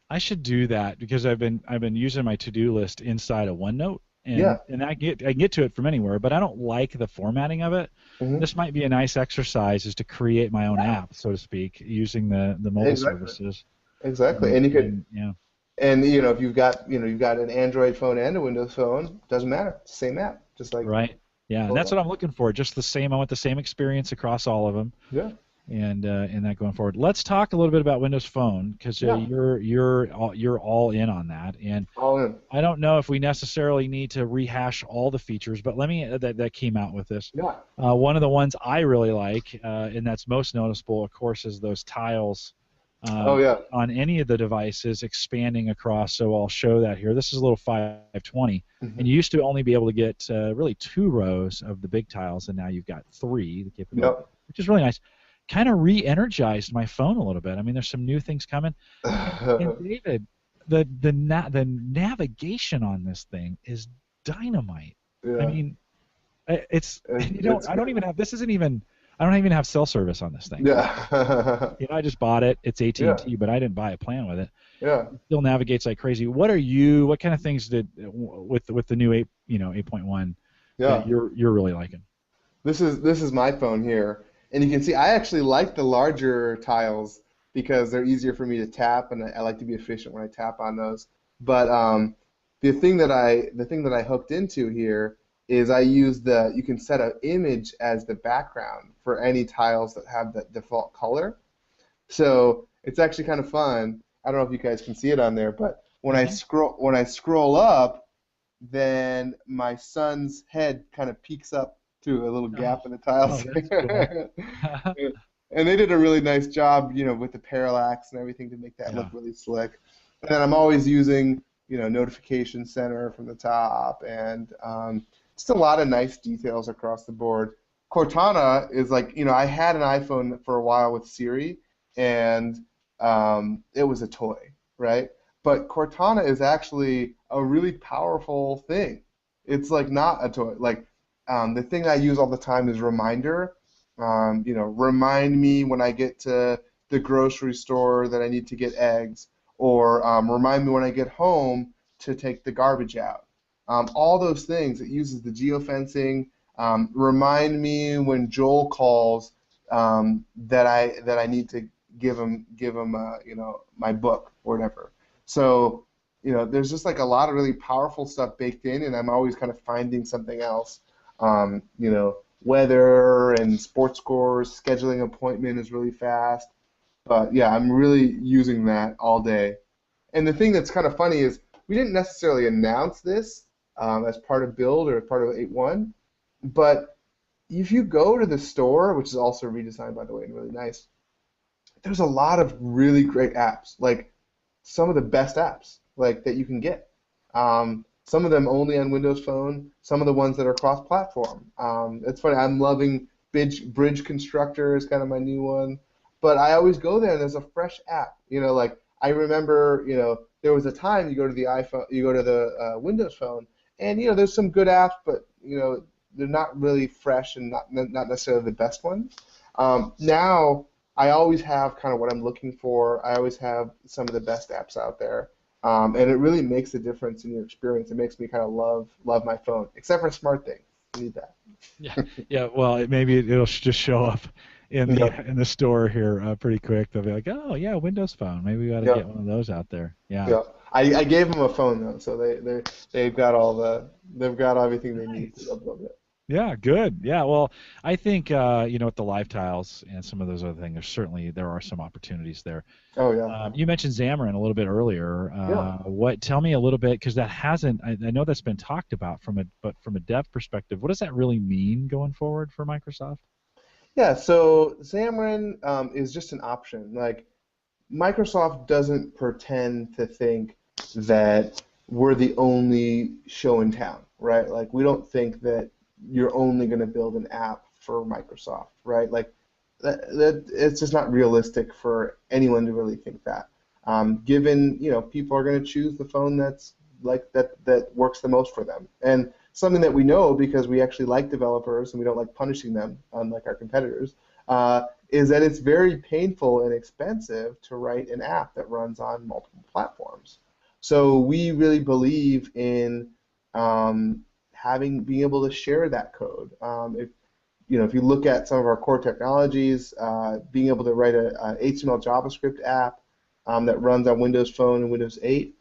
I should do that because I've been using my to-do list inside of OneNote, and Yeah. I can get to it from anywhere, but I don't like the formatting of it. Hmm. This might be a nice exercise, is to create my own app, so to speak, using the mobile Exactly. services. Exactly. And you could, Yeah, and if you've got an Android phone and a Windows phone, doesn't matter. It's the same app. Just like right. Yeah, and pull it that's what up. I'm looking for. Just the same. I want the same experience across all of them. Yeah. And that going forward. Let's talk a little bit about Windows Phone because Yeah. you're all in on that, and All in. I don't know if we necessarily need to rehash all the features, but let me that came out with this. Yeah. One of the ones I really like, and that's most noticeable, of course, is those tiles Oh yeah. on any of the devices expanding across. So I'll show that here. This is a little 520, Hmm. and you used to only be able to get really 2 rows of the big tiles, and now you've got 3, the capability, Yep. which is really nice. Kind of re-energized my phone a little bit. I mean, there's some new things coming. And David, the navigation on this thing is dynamite. I Yeah. mean, it's It's I don't good. even have this isn't even I don't even have cell service on this thing. Yeah. I just bought it. It's Yeah. AT&T, but I didn't buy a plan with it. Yeah. It still navigates like crazy. What kind of things did with the new 8.1 that Yeah. you're really liking? This is my phone here, and you can see I actually like the larger tiles because they're easier for me to tap, and I like to be efficient when I tap on those. But the thing that I hooked into here is I use you can set an image as the background for any tiles that have the default color. So it's actually kind of fun. I don't know if you guys can see it on there, but Mm-hmm. when I scroll up, then my son's head kind of peeks up through a little Oh, gap in the tiles. oh, that's cool. And they did a really nice job, with the parallax and everything to make that look Yeah. really slick. And then I'm always using, notification center from the top, and just a lot of nice details across the board. Cortana is like, I had an iPhone for a while with Siri, and it was a toy, right? But Cortana is actually a really powerful thing. It's like not a toy. Like the thing I use all the time is Reminder. Remind me when I get to the grocery store that I need to get eggs, or remind me when I get home to take the garbage out. All those things. It uses the geofencing. Remind me when Joel calls that I need to give him my book or whatever. So there's just like a lot of really powerful stuff baked in, and I'm always kind of finding something else. Weather and sports scores, scheduling appointment is really fast. But yeah, I'm really using that all day. And the thing that's kind of funny is we didn't necessarily announce this as part of Build or as part of 8.1, but if you go to the store, which is also redesigned by the way and really nice, there's a lot of really great apps, like some of the best apps like that you can get. Some of them only on Windows Phone, some of the ones that are cross-platform. It's funny, I'm loving Bridge Constructor is kind of my new one, but I always go there and there's a fresh app. Like I remember, there was a time you go to the iPhone, you go to the Windows Phone, and there's some good apps, but they're not really fresh and not necessarily the best ones. Now I always have kind of what I'm looking for. I always have some of the best apps out there. And it really makes a difference in your experience. It makes me kind of love my phone, except for SmartThings. You need that. Yeah, yeah. Well, maybe it'll just show up in Yep. the store here pretty quick. They'll be like, oh yeah, Windows Phone. Maybe we ought to get Yep. one of those out there. Yeah. Yep. I gave them a phone though, so they've got everything they need to Nice. upload it. Yeah, good. Yeah, well, I think with the live tiles and some of those other things, there are some opportunities there. Oh yeah. You mentioned Xamarin a little bit earlier. Yeah. Tell me a little bit, because that hasn't. I know that's been talked about but from a dev perspective, what does that really mean going forward for Microsoft? Yeah. So Xamarin is just an option. Like Microsoft doesn't pretend to think that we're the only show in town, right? Like we don't think that you're only going to build an app for Microsoft, right? Like that it's just not realistic for anyone to really think that. Given people are going to choose the phone that's like that works the most for them, and something that we know because we actually like developers and we don't like punishing them, unlike our competitors. Is that it's very painful and expensive to write an app that runs on multiple platforms. So we really believe in being able to share that code. If you look at some of our core technologies, being able to write a HTML JavaScript app that runs on Windows Phone and Windows 8,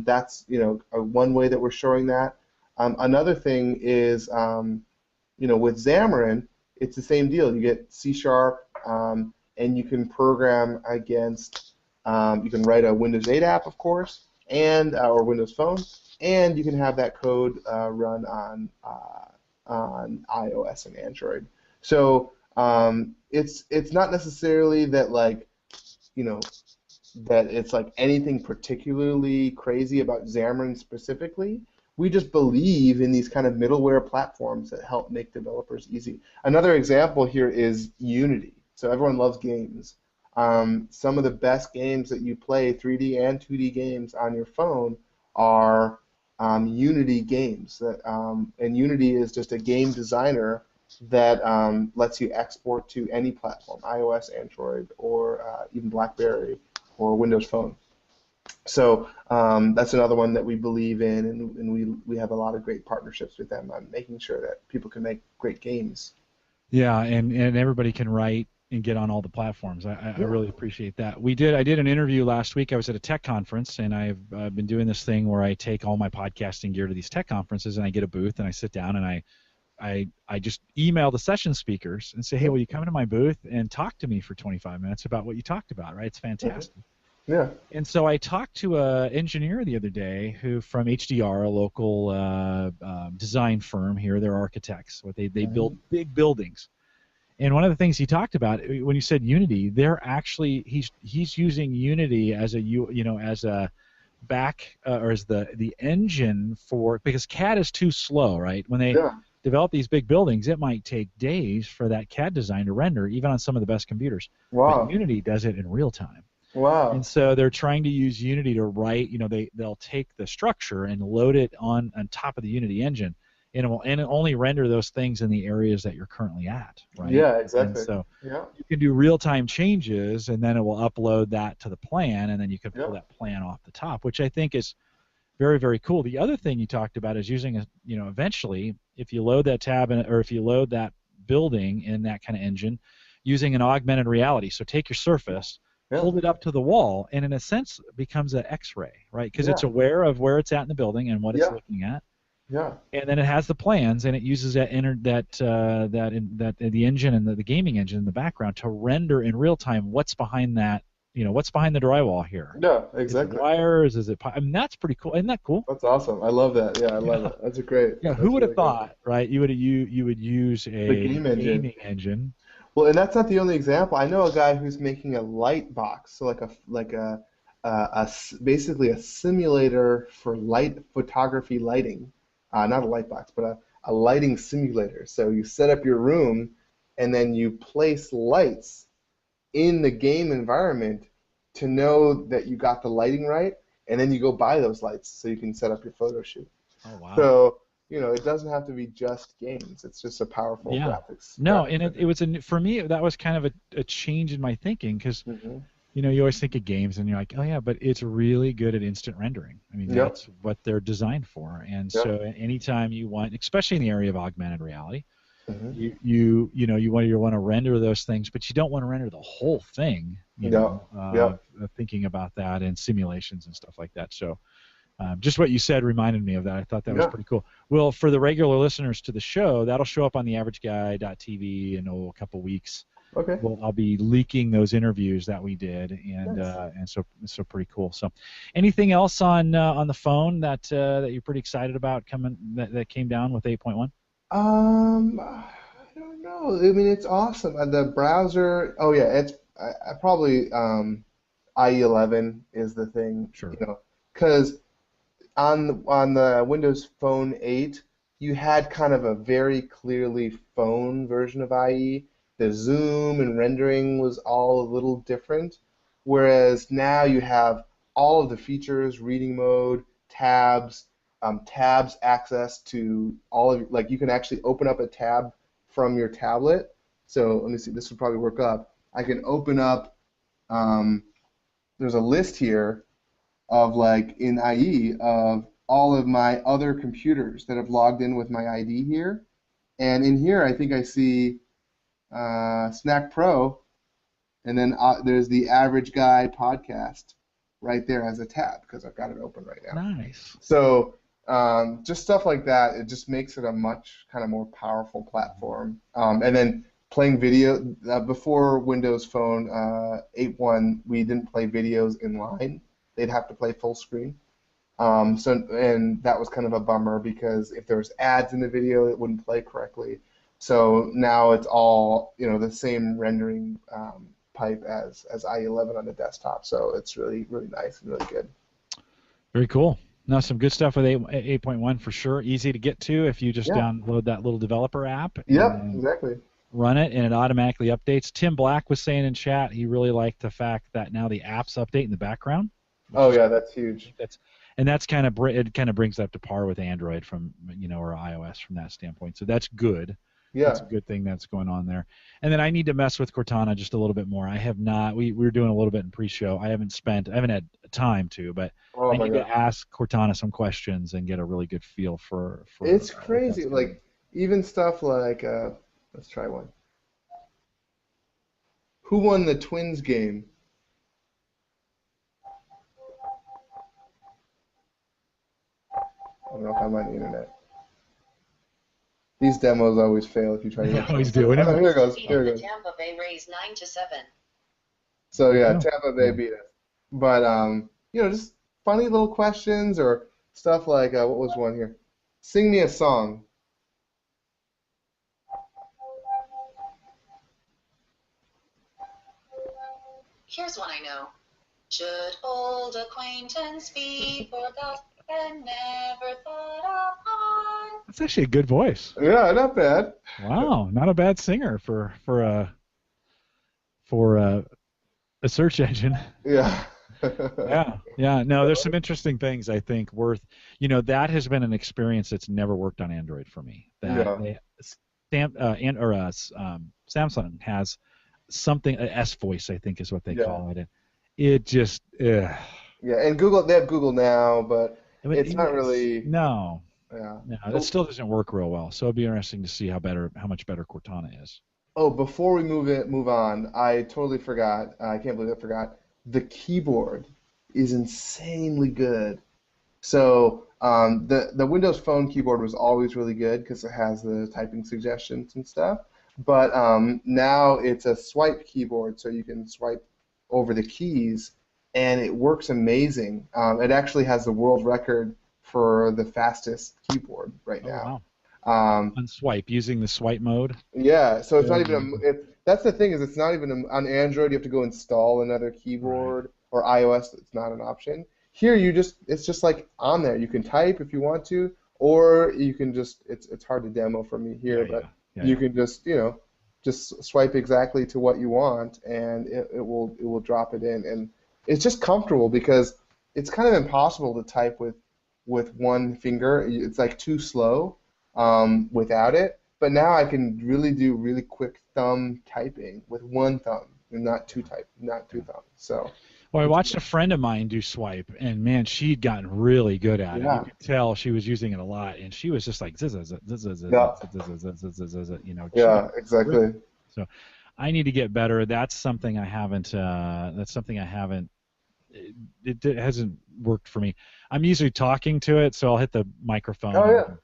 that's one way that we're showing that. Another thing is with Xamarin, it's the same deal. You get C#, and you can program against. You can write a Windows 8 app, of course, and or Windows Phone, and you can have that code run on iOS and Android. So it's not necessarily that that it's like anything particularly crazy about Xamarin specifically. We just believe in these kind of middleware platforms that help make developers easy. Another example here is Unity. So everyone loves games. Some of the best games that you play, 3D and 2D games on your phone, are Unity games. And Unity is just a game designer that lets you export to any platform, iOS, Android, or even BlackBerry or Windows Phone. So that's another one that we believe in, and we have a lot of great partnerships with them on making sure that people can make great games. Yeah, and everybody can write and get on all the platforms. I Yeah. really appreciate that. I did an interview last week. I was at a tech conference, and I've been doing this thing where I take all my podcasting gear to these tech conferences, and I get a booth, and I sit down, and I I just email the session speakers and say, hey, Yeah. will you come into my booth and talk to me for 25 minutes about what you talked about, right? It's fantastic. Yeah. And so I talked to an engineer the other day who from HDR, a local design firm here. They're architects. They build big buildings. And one of the things he talked about when you said Unity, they're actually he's using Unity as as a back or as the engine for, because CAD is too slow, right? When they Yeah. develop these big buildings, it might take days for that CAD design to render, even on some of the best computers. But Wow. Unity does it in real time. Wow. And so they're trying to use Unity to write, they'll take the structure and load it on top of the Unity engine, and it only render those things in the areas that you're currently at, right? Yeah, And exactly. so Yeah. you can do real-time changes, and then it will upload that to the plan, and then you can pull Yeah. that plan off the top, which I think is very, very cool. The other thing you talked about is using eventually, if you load that tab or if you load that building in that kind of engine, using an augmented reality. So take your Surface, Yeah. hold it up to the wall, and in a sense becomes an X-ray, right? Because it's Yeah. aware of where it's at in the building and what it's Yeah. looking at, Yeah. and then it has the plans, and it uses the engine and the gaming engine in the background to render in real time what's behind that. What's behind the drywall here. Yeah, Is it exactly. wires? Is it? I mean, that's pretty cool. Isn't that cool? That's awesome. I love that. Yeah, I love Yeah. it. That's great. Yeah. Who That's would have really good. thought, right? You would use The a game engine. gaming engine. Well, and that's not the only example. I know a guy who's making a light box, so basically a simulator for light photography lighting. Not a light box, but a lighting simulator. So you set up your room, and then you place lights in the game environment to know that you got the lighting right, and then you go buy those lights so you can set up your photo shoot. Oh wow. So, it doesn't have to be just games. It's just a powerful Yeah. graphics. No, and it was for me that was kind of a change in my thinking, because Mm-hmm. you always think of games and you're like, oh yeah, but it's really good at instant rendering. I mean, Yep. that's what they're designed for. And Yep. so anytime you want, especially in the area of augmented reality, Mm-hmm. you want to render those things, but you don't want to render the whole thing. Thinking about that and simulations and stuff like that. So just what you said reminded me of that. I thought that was pretty cool. Well, for the regular listeners to the show, that'll show up on the averageguy.tv in a couple weeks. Okay. I'll be leaking those interviews that we did, and Nice. and so pretty cool. So, anything else on the phone that you're pretty excited about coming that came down with 8.1? I don't know. I mean, it's awesome. The browser. Oh yeah, it's I probably IE11 is the thing. Sure. Because on the Windows Phone 8, you had kind of a very clearly phone version of IE. The zoom and rendering was all a little different, whereas now you have all of the features, reading mode, tabs, tabs access to all of, like you can actually open up a tab from your tablet. So let me see, this would probably work up. I can open up, there's a list here of like in IE of all of my other computers that have logged in with my ID here. And in here, I think I see Snack Pro, and then there's the Average Guy podcast right there as a tab because I've got it open right now. Nice. So just stuff like that, it just makes it a much kind of more powerful platform. And then playing video, before Windows Phone 8.1, we didn't play videos in line. They'd have to play full screen. And that was kind of a bummer because if there was ads in the video, it wouldn't play correctly. So now it's all the same rendering pipe as IE11 on the desktop. So it's really, really nice and really good. Very cool. Now some good stuff with 8.1 for sure. Easy to get to if you just download that little developer app. Yep, exactly. Run it and it automatically updates. Tim Black was saying in chat he really liked the fact that now the apps update in the background. Oh yeah, that's huge. That's kind of brings it up to par with Android from or iOS from that standpoint. So that's good. Yeah. That's a good thing that's going on there. And then I need to mess with Cortana just a little bit more. I have not. We were doing a little bit in pre-show. I haven't had time to, but I need to ask Cortana some questions and get a really good feel for. It's crazy. Like even stuff like let's try one. Who won the Twins game? I don't know if I'm on the internet. These demos always fail if you try to. They always do. Oh, here it goes. Here it goes. Tampa Bay Rays 9-7. So yeah, Yeah. Tampa Bay beat us. But just funny little questions or stuff like what was one here? Sing me a song. Here's one I know. Should old acquaintance be forgot and never thought upon? That's actually a good voice. Yeah, not bad. Wow, not a bad singer for a search engine. Yeah. Yeah. No, there's some interesting things I think worth. That has been an experience that's never worked on Android for me. Samsung has something, S voice I think is what they call it. And it just. Yeah, and Google, they have Google Now, but it's not really. No. Yeah. No, that still doesn't work real well. So it'll be interesting to see how much better Cortana is. Oh, before we move on, I totally forgot. I can't believe I forgot. The keyboard is insanely good. So the Windows Phone keyboard was always really good because it has the typing suggestions and stuff. But now it's a swipe keyboard, so you can swipe over the keys, and it works amazing. It actually has the world record for the fastest keyboard right now. Wow. On swipe, using the swipe mode. Yeah, so it's not even that's the thing, is it's not even on Android. You have to go install another keyboard, right. Or iOS, it's not an option. Here, it's just like on there. You can type if you want to, or you can just it's hard to demo for me here, but you can just swipe exactly to what you want, and it will drop it in, and it's just comfortable because it's kind of impossible to type with one finger. It's like too slow without it. But now I can really do really quick thumb typing with one thumb and not two thumbs. So. Well, I watched a friend of mine do swipe, and man, she'd gotten really good at it. You could tell she was using it a lot, and she was just like Yeah, exactly. So, I need to get better. That's something I haven't. It hasn't worked for me. I'm usually talking to it, so I'll hit the microphone. Oh yeah.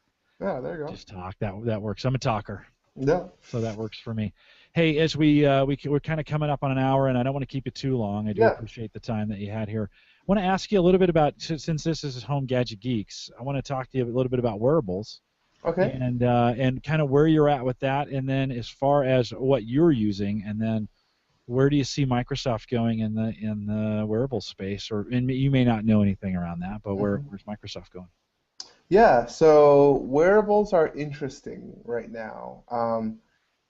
Yeah, there you go. Just talk. That works. I'm a talker. Yeah. So that works for me. Hey, as we're kind of coming up on an hour, and I don't want to keep it too long. I do appreciate the time that you had here. I want to ask you a little bit about, since this is Home Gadget Geeks, I want to talk to you a little bit about wearables. Okay. And kind of where you're at with that, and then as far as what you're using, and then where do you see Microsoft going in the wearable space? And you may not know anything around that, but where's Microsoft going? Yeah, so wearables are interesting right now.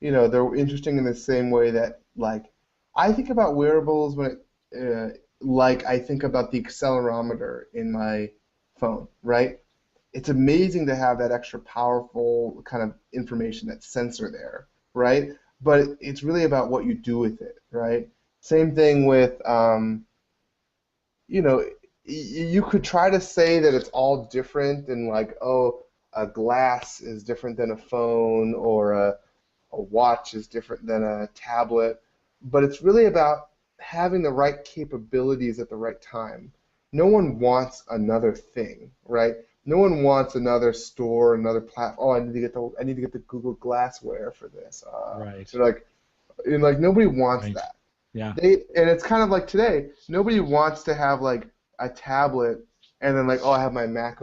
They're interesting in the same way that, like, I think about wearables when I think about the accelerometer in my phone, right? It's amazing to have that extra powerful kind of information, that sensor there, right? But it's really about what you do with it, right? Same thing with, you could try to say that it's all different, and like, a glass is different than a phone, or a watch is different than a tablet, but it's really about having the right capabilities at the right time. No one wants another thing, right? No one wants another store, another platform. Oh, I need to get the Google Glassware for this. Right. So like nobody wants that. Yeah. And it's kind of like today. Nobody wants to have like a tablet and then like, I have my Mac.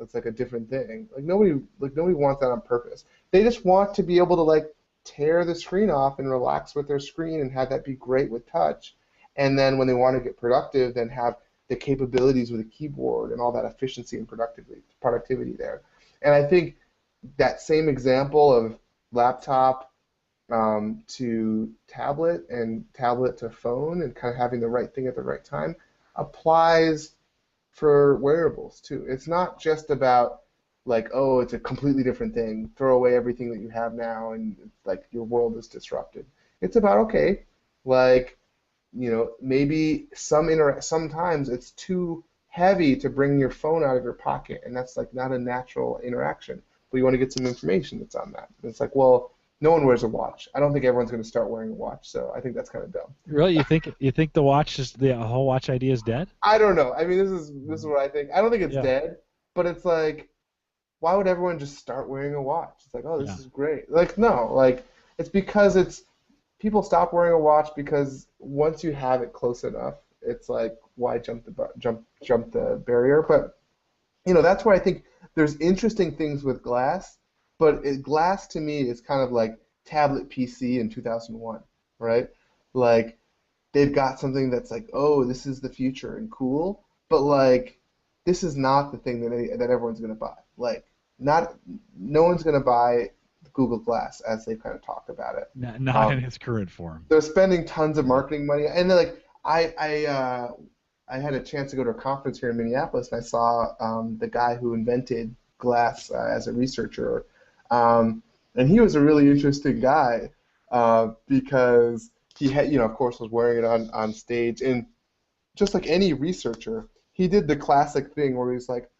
It's like a different thing. Like nobody wants that on purpose. They just want to be able to like tear the screen off and relax with their screen and have that be great with touch. And then when they want to get productive, then have the capabilities with a keyboard and all that efficiency and productivity there. And I think that same example of laptop to tablet and tablet to phone and kind of having the right thing at the right time applies for wearables too. It's not just about like, it's a completely different thing. Throw away everything that you have now and like your world is disrupted. It's about, maybe sometimes it's too heavy to bring your phone out of your pocket, and that's like not a natural interaction. But you want to get some information that's on that. And it's like, well, no one wears a watch. I don't think everyone's going to start wearing a watch, so I think that's kind of dumb. Really, you think the whole watch idea is dead? I don't know. I mean, this is what I think. I don't think it's dead, but it's like, why would everyone just start wearing a watch? It's like, oh, Yeah. this is great. Like, no, like it's because people stop wearing a watch because once you have it close enough, it's like, why jump the barrier? But that's where I think there's interesting things with glass, but glass to me is kind of like tablet PC in 2001, right? Like they've got something that's like, oh, this is the future and cool, but like this is not the thing that everyone's going to buy. Like not no one's going to buy Google Glass as they kind of talk about it. Not in its current form. They're spending tons of marketing money, and they're like I had a chance to go to a conference here in Minneapolis, and I saw the guy who invented glass as a researcher, and he was a really interesting guy because he had, of course, was wearing it on stage, and just like any researcher, he did the classic thing where he's like,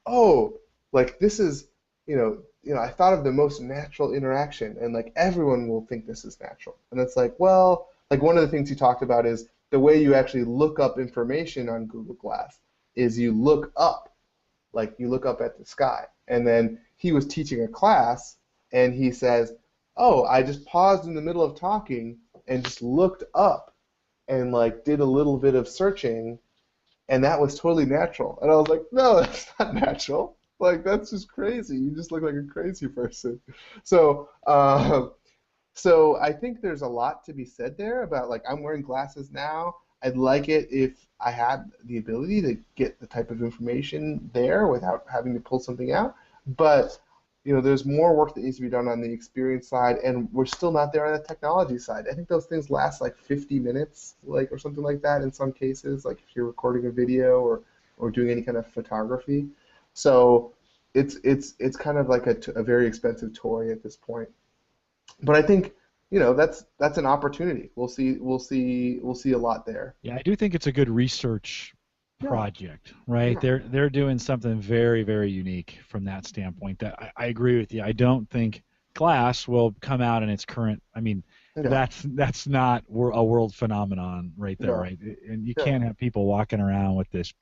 oh, like this is, I thought of the most natural interaction, and like everyone will think this is natural, and it's like, well, like one of the things he talked about is the way you actually look up information on Google Glass is you look up, like you look up at the sky. And then he was teaching a class, and he says, oh, I just paused in the middle of talking and just looked up and like did a little bit of searching, and that was totally natural. And I was like, no, that's not natural. Like that's just crazy. You just look like a crazy person. So so I think there's a lot to be said there about like I'm wearing glasses now. I'd like it if I had the ability to get the type of information there without having to pull something out. But there's more work that needs to be done on the experience side, and we're still not there on the technology side. I think those things last like 50 minutes, like or something like that in some cases, like if you're recording a video or doing any kind of photography. So it's kind of like a very expensive toy at this point. But I think that's an opportunity. We'll see a lot there. Yeah, I do think it's a good research project, right? Yeah. They're doing something very, very unique from that standpoint. That I agree with you. I don't think glass will come out in its current. I mean, Yeah. that's not a world phenomenon right there, Yeah. right? And you Yeah. can't have people walking around with this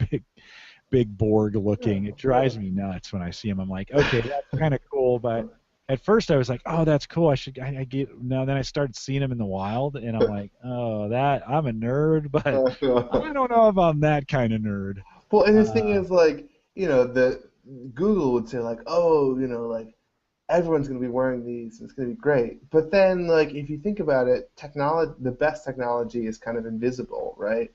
big Borg looking. It drives me nuts when I see them. I'm like, okay, that's kind of cool, but at first I was like, oh, that's cool. I get no. Then I started seeing them in the wild, and I'm like, oh, I'm a nerd, but I don't know if I'm that kind of nerd. Well, and the thing is, like, the Google would say like, oh, like everyone's going to be wearing these, and it's going to be great. But then, like, if you think about it, the best technology is kind of invisible, right?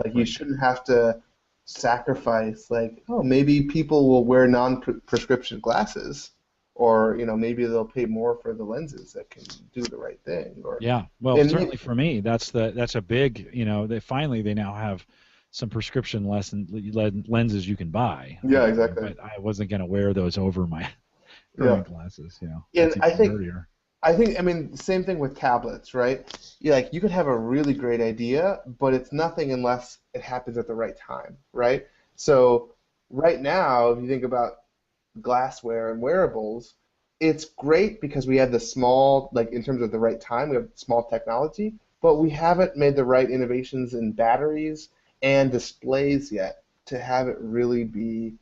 Like, you shouldn't have to sacrifice, like, oh, maybe people will wear non-prescription glasses, or maybe they'll pay more for the lenses that can do the right thing. Or yeah, well, certainly for me, that's a big, they now have some prescription lenses you can buy. Yeah, exactly. But I wasn't going to wear those over my glasses. And I mean, the same thing with tablets, right? Like you could have a really great idea, but it's nothing unless it happens at the right time, right? So right now, if you think about glassware and wearables, it's great because we have the small, like in terms of the right time, we have small technology, but we haven't made the right innovations in batteries and displays yet to have it really be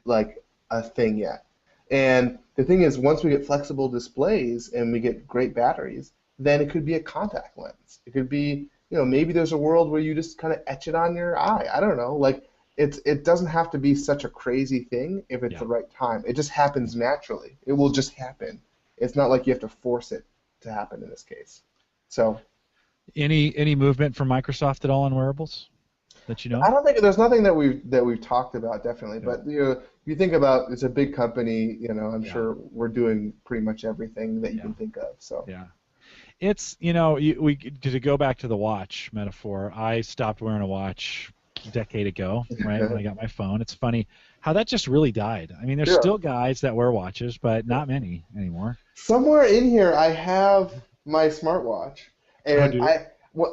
like a thing yet. And the thing is, once we get flexible displays and we get great batteries, then it could be a contact lens. It could be, maybe there's a world where you just kind of etch it on your eye. I don't know. Like, it doesn't have to be such a crazy thing if it's the right time. It just happens naturally. It will just happen. It's not like you have to force it to happen in this case. So, any movement from Microsoft at all on wearables that you know? I don't think there's nothing that we've talked about definitely. But if you think about, it's a big company. I'm sure we're doing pretty much everything that you can think of. So yeah. It's to go back to the watch metaphor. I stopped wearing a watch a decade ago, right, when I got my phone. It's funny how that just really died. I mean, there's still guys that wear watches, but not many anymore. Somewhere in here, I have my smartwatch, and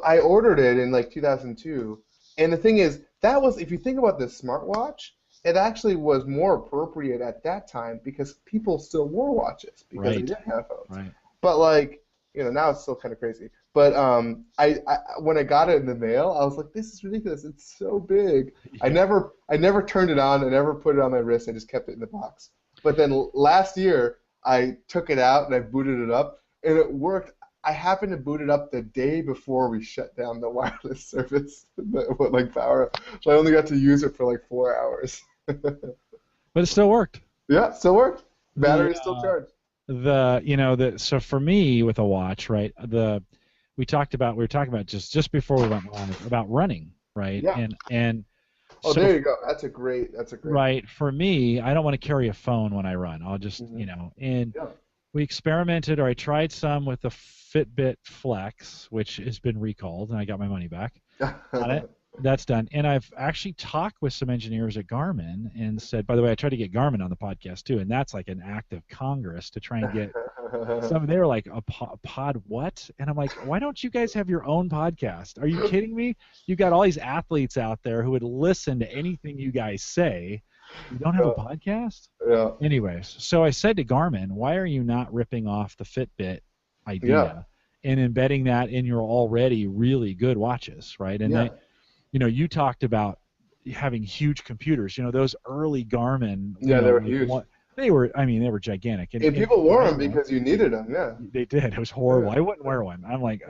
I ordered it in like 2002. And the thing is, that was, if you think about the smartwatch, it actually was more appropriate at that time because people still wore watches because they didn't have phones. Right. But like, now it's still kind of crazy. But I when I got it in the mail, I was like, this is ridiculous. It's so big. Yeah. I never turned it on. I never put it on my wrist. I just kept it in the box. But then last year, I took it out and I booted it up, and it worked. I happened to boot it up the day before we shut down the wireless service, like power. So I only got to use it for like 4 hours. But it still worked. Yeah, still worked. Battery is still charged. So for me with a watch, right? We were talking about just before we went live about running, right? Yeah. And Oh, so, there you go. That's a great. Right. For me, I don't want to carry a phone when I run. I'll just, and Yeah. we experimented, or I tried some with the Fitbit Flex, which has been recalled, and I got my money back on it. That's done. And I've actually talked with some engineers at Garmin and said, by the way, I tried to get Garmin on the podcast too, and that's like an act of Congress to try and get some. They were like, a pod what? And I'm like, why don't you guys have your own podcast? Are you kidding me? You got all these athletes out there who would listen to anything you guys say. You don't have a podcast? Yeah. Anyways, so I said to Garmin, why are you not ripping off the Fitbit idea and embedding that in your already really good watches, right? And you talked about having huge computers. Those early Garmin. Yeah, they were huge. They were gigantic. And people wore them because you needed them. Yeah. They did. It was horrible. Yeah. I wouldn't wear one. I'm like,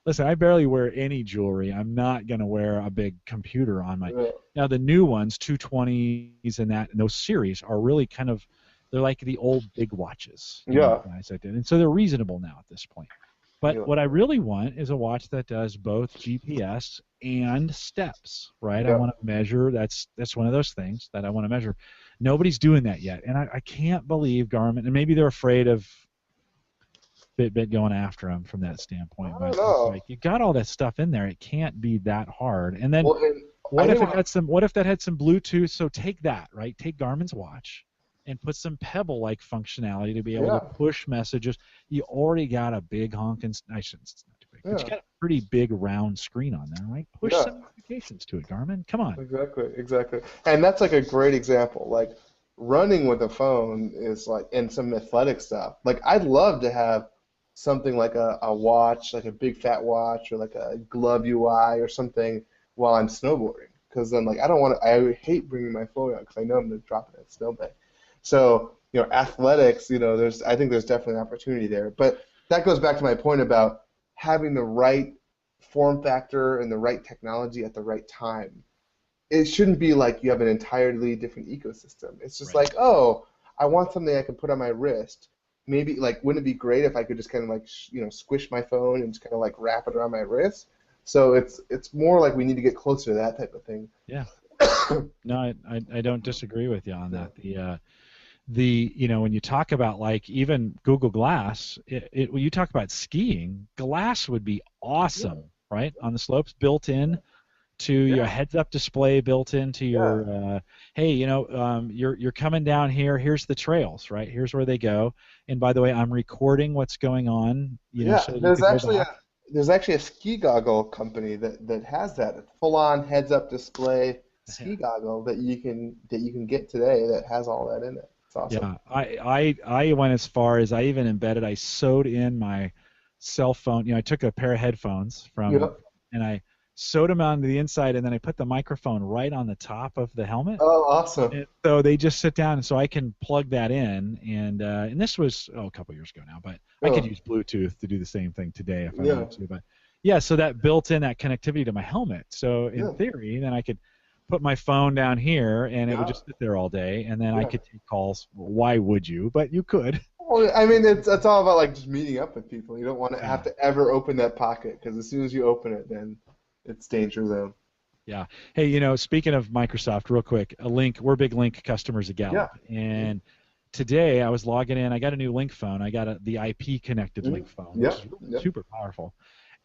listen, I barely wear any jewelry. I'm not gonna wear a big computer on my. Yeah. Now the new ones, 220s and those series are really they're like the old big watches. Yeah. Guys like that. And so they're reasonable now at this point. But what I really want is a watch that does both GPS and steps, right? Yeah. I want to measure. That's one of those things that I want to measure. Nobody's doing that yet, and I can't believe Garmin, and maybe they're afraid of Fitbit going after them from that standpoint. But it's like, you got all that stuff in there. It can't be that hard. And then what if that had some Bluetooth? So take that, right? Take Garmin's watch and put some Pebble-like functionality to be able to push messages. You already got a big honking. It's not too big, but you got a pretty big round screen on there, right? Push some notifications to it, Garmin. Come on. Exactly. And that's like a great example. Like running with a phone is like, and some athletic stuff. Like I'd love to have something like a watch, like a big fat watch, or like a glove UI or something while I'm snowboarding. Because then, like, I hate bringing my phone out because I know I'm going to drop it at a snowbank. So, athletics, I think there's definitely an opportunity there. But that goes back to my point about having the right form factor and the right technology at the right time. It shouldn't be like you have an entirely different ecosystem. It's just like, oh, I want something I can put on my wrist. Maybe, like, wouldn't it be great if I could just kind of like, squish my phone and just kind of like wrap it around my wrist? So it's more like we need to get closer to that type of thing. Yeah. No, I don't disagree with you on that. When you talk about like even Google Glass, when you talk about skiing, Glass would be awesome, right? On the slopes, built in to your heads-up display, built into your hey, you're coming down here. Here's the trails, right? Here's where they go. And by the way, I'm recording what's going on. So there's actually a ski goggle company that has that, a full-on heads-up display ski goggle that you can get today that has all that in it. It's awesome. Yeah, I went as far as I even I sewed in my cell phone. I took a pair of headphones and I sewed them onto the inside, and then I put the microphone right on the top of the helmet. Oh, awesome. And so they just sit down, and so I can plug that in, and this was a couple years ago now, but I could use Bluetooth to do the same thing today if I wanted to. But so that built in that connectivity to my helmet. So in theory, then I could put my phone down here, and it would just sit there all day, and then I could take calls. Why would you? But you could. Well, I mean, it's all about like just meeting up with people. You don't want to have to ever open that pocket, because as soon as you open it, then it's danger zone. Yeah. Hey, speaking of Microsoft, real quick, we're big Link customers at Gallup, and today I was logging in. I got a new Link phone. I got the IP connected Link phone, which is really super powerful.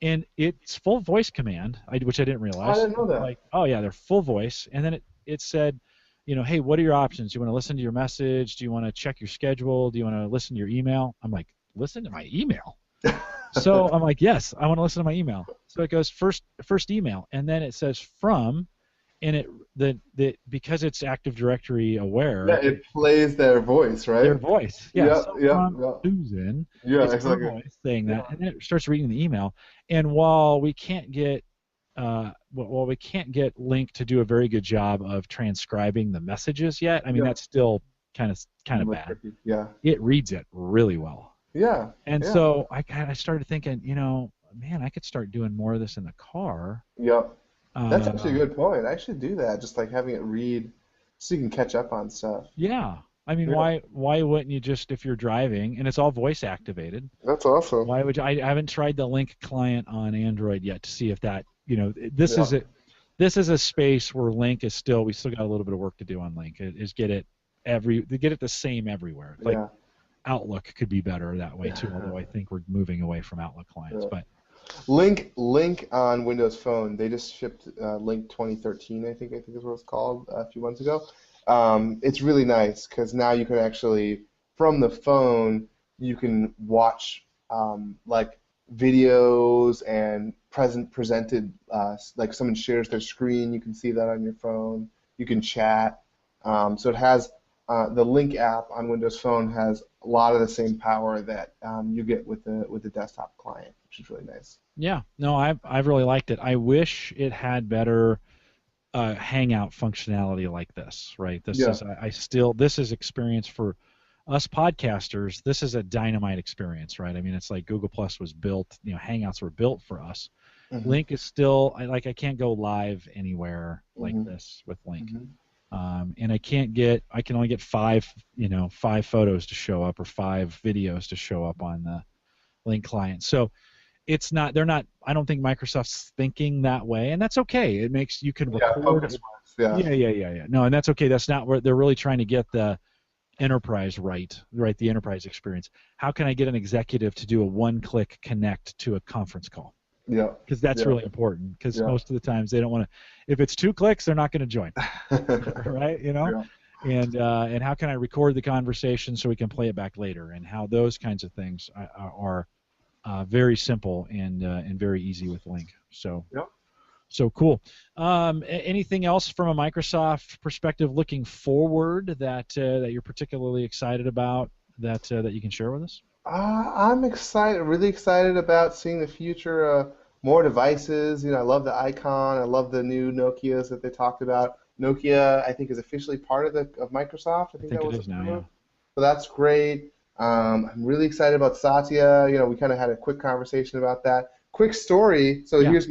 And it's full voice command, which I didn't realize. I didn't know that. Like, they're full voice. And then it said, hey, what are your options? Do you want to listen to your message? Do you want to check your schedule? Do you want to listen to your email? I'm like, listen to my email? So I'm like, yes, I want to listen to my email. So it goes first email, and then it says from, and because it's Active Directory aware. Yeah, it plays their voice, right? Their voice. Yeah. Susan. Yeah, it's exactly. Her voice saying that, and then it starts reading the email. And while we can't get Link to do a very good job of transcribing the messages yet, I mean that's still kind of More bad. tricky. Yeah. It reads it really well. Yeah. And Yeah. so I started thinking, man, I could start doing more of this in the car. Yep. That's actually a Uh, good point. I should do that, just like having it read so you can catch up on stuff. yeah. I mean, Yeah. why wouldn't you just, if you're driving and it's all voice activated, That's awesome. why would you, I haven't tried the Link client on Android yet to see if that, Yeah. this is a space where Link is still, we still got a little bit of work to do on Link. Is get it the same everywhere. Like Yeah. Outlook could be better that way too, although I think we're moving away from Outlook clients. Yeah. But Link on Windows Phone. They just shipped Link 2013, I think is what it's called, a few months ago. It's really nice because now you can actually, from the phone, you can watch like videos and presented, like someone shares their screen, you can see that on your phone. You can chat. So it has the Link app on Windows Phone has a lot of the same power that you get with the desktop client, which is really nice. yeah, no, I've really liked it. I wish it had better Hangout functionality like this, right? This Yeah. is this is experience for us podcasters. This is a dynamite experience, right? I mean, it's like Google Plus was built, Hangouts were built for us. Hmm. Link is still, I can't go live anywhere like Hmm. this with Link. Hmm. And I can only get five photos to show up or 5 videos to show up on the Link client. So I don't think Microsoft's thinking that way, and that's okay. It makes, you can Yeah, record. focus wise. Yeah. Yeah. No, and that's okay. That's not where they're really trying to get the enterprise right, the enterprise experience. How can I get an executive to do a one-click connect to a conference call? Yeah. Because that's Yeah. really important, because Yeah. most of the times they don't want to, if it's 2 clicks, they're not going to join. Right? Yeah. And how can I record the conversation so we can play it back later, and how those kinds of things are very simple and very easy with Link. Yeah. So cool. Anything else from a Microsoft perspective looking forward that you're particularly excited about that you can share with us? I'm excited, really excited about seeing the future. More devices. I love the icon. I love the new Nokias that they talked about. Nokia, I think, is officially part of Microsoft. I I think think that it was is now, yeah. approved. So that's great. I'm really excited about Satya. We kind of had a quick conversation about that. Quick story. So Yeah. here's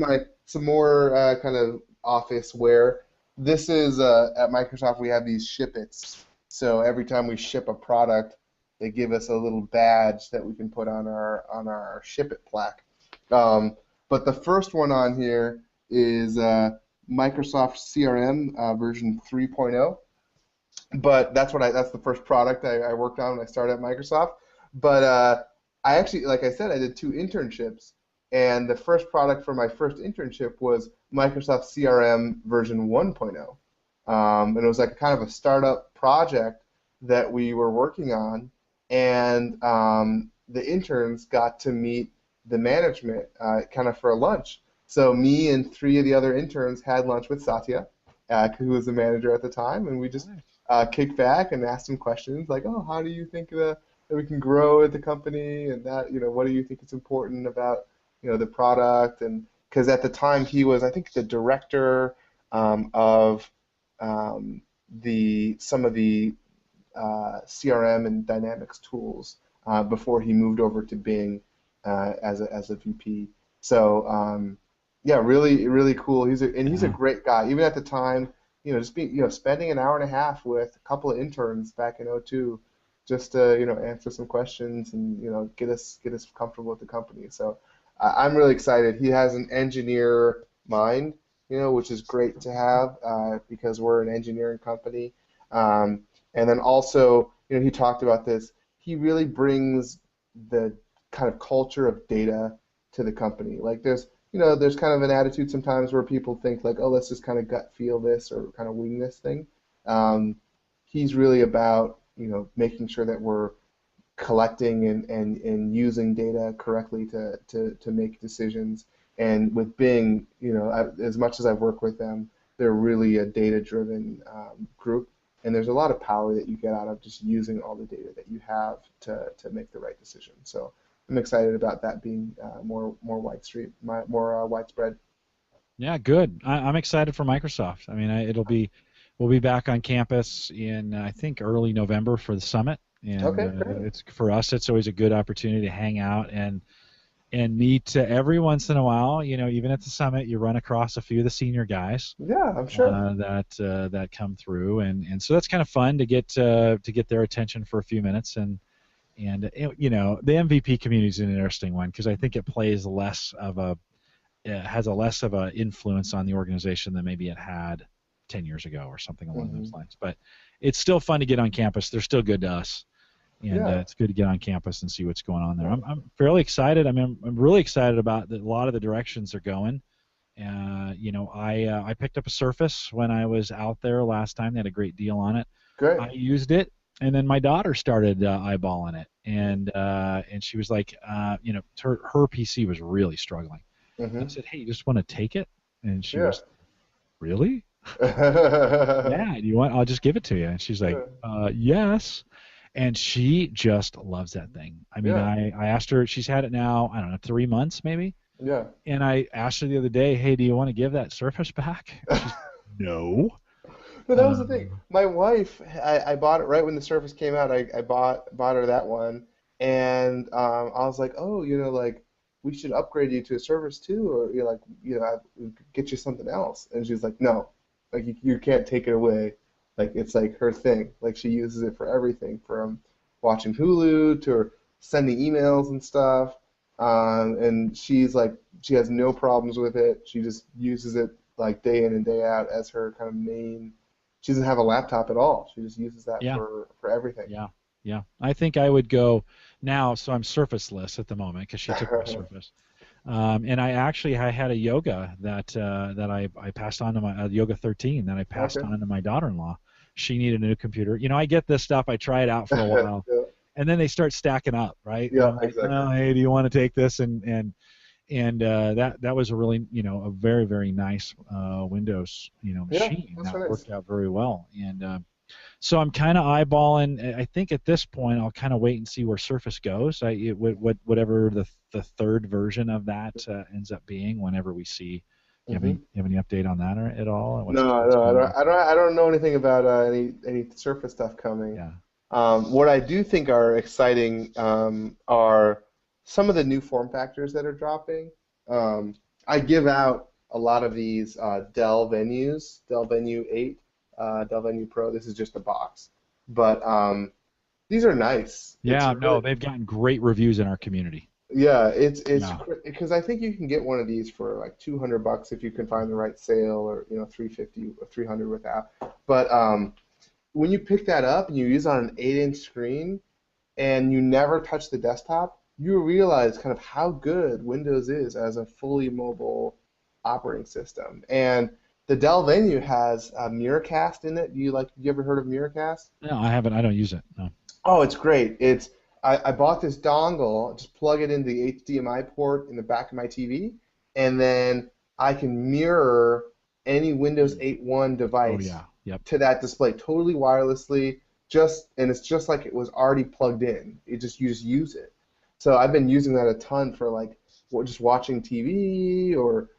some more kind of office wear. This is at Microsoft. We have these ship-its. So every time we ship a product, they give us a little badge that we can put on our ship-it plaque. But the first one on here is Microsoft CRM version 3.0. But that's the first product I worked on when I started at Microsoft. But I actually, like I said, I did 2 internships, and the first product for my first internship was Microsoft CRM version 1.0. And it was like a kind of a startup project that we were working on, and the interns got to meet the management kind of for a lunch. So me and 3 of the other interns had lunch with Satya, who was the manager at the time, and we just kicked back and asked him questions like, oh, how do you think that we can grow at the company, and that, what do you think is important about, the product? And because at the time he was, I think, the director of some of the CRM and Dynamics tools before he moved over to Bing as a VP. So yeah, really really cool. He's a great guy. Even at the time, just spending an hour and a half with a couple of interns back in '02, just to answer some questions and get us comfortable with the company. So I'm really excited. He has an engineer mind, which is great to have because we're an engineering company. And then also, he talked about this. He really brings the kind of culture of data to the company. Like there's kind of an attitude sometimes where people think like, oh, let's just kind of gut feel this or kind of wing this thing. He's really about, making sure that we're collecting and using data correctly to make decisions. And with Bing, as much as I've worked with them, they're really a data-driven group. And there's a lot of power that you get out of just using all the data that you have to make the right decision. So I'm excited about that being more widespread. Yeah, good. I'm excited for Microsoft. I mean, it'll be we'll be back on campus in I think early November for the summit, and Okay, great. it's for us. It's always a good opportunity to hang out and meet every once in a while. Even at the summit, you run across a few of the senior guys Yeah, I'm sure. that come through, and so that's kind of fun to get their attention for a few minutes. And the MVP community is an interesting one because I think it plays less of a has a less of an influence on the organization than maybe it had 10 years ago or something along those lines. But it's still fun to get on campus. They're still good to us. And Yeah. it's good to get on campus and see what's going on there. I'm fairly excited. I'm really excited about a lot of the directions they're going. I picked up a Surface when I was out there last time. They had a great deal on it. Great. I used it, and then my daughter started eyeballing it, and she was like, her PC was really struggling. I said, hey, you just want to take it? And she Yeah. was, really? Yeah, do you want? I'll just give it to you. And she's like, yes. And she just loves that thing. I mean, Yeah. I asked her, she's had it now, I don't know, 3 months maybe. Yeah. And I asked her the other day, hey, do you want to give that Surface back? And she's, no. No, that was the thing. My wife, I bought it right when the Surface came out. I bought her that one, and I was like, oh, like we should upgrade you to a Surface too, or I get you something else. And she's like, no, like you can't take it away. Like it's like her thing. Like she uses it for everything, from watching Hulu to sending emails and stuff. And she's like, she has no problems with it. She just uses it like day in and day out as her kind of main. She doesn't have a laptop at all. She just uses that for everything. Yeah. I think I would go now. So I'm Surfaceless at the moment because she took my Surface. And I had a Yoga that I passed on to my Yoga 13 that I passed on to my daughter-in-law. She needed a new computer. I get this stuff. I try it out for a while, and then they start stacking up, right? Yeah, I'm like, exactly. oh, hey, do you want to take this? And that was a really a very, very nice Windows machine that worked out very well. And so I'm kind of eyeballing. I think at this point I'll kind of wait and see where Surface goes. Whatever the third version of that ends up being, whenever we see. You have any update on that at all? No, I don't know anything about any Surface stuff coming. Yeah. What I do think are exciting are some of the new form factors that are dropping. I give out a lot of these Dell Venues, Dell Venue 8, Dell Venue Pro. This is just a box, but these are nice. Yeah, no, they've gotten great reviews in our community. Yeah, it's because I think you can get one of these for like $200 if you can find the right sale, or $350 or $300 without. But when you pick that up and you use it on an 8-inch screen and you never touch the desktop, you realize kind of how good Windows is as a fully mobile operating system. And the Dell Venue has Miracast in it. You ever heard of Miracast? No, I haven't. I don't use it. No. Oh, it's great. I bought this dongle, just plug it into the HDMI port in the back of my TV, and then I can mirror any Windows 8.1 device to that display totally wirelessly, and it's just like it was already plugged in. You just use it. So I've been using that a ton for just watching TV, or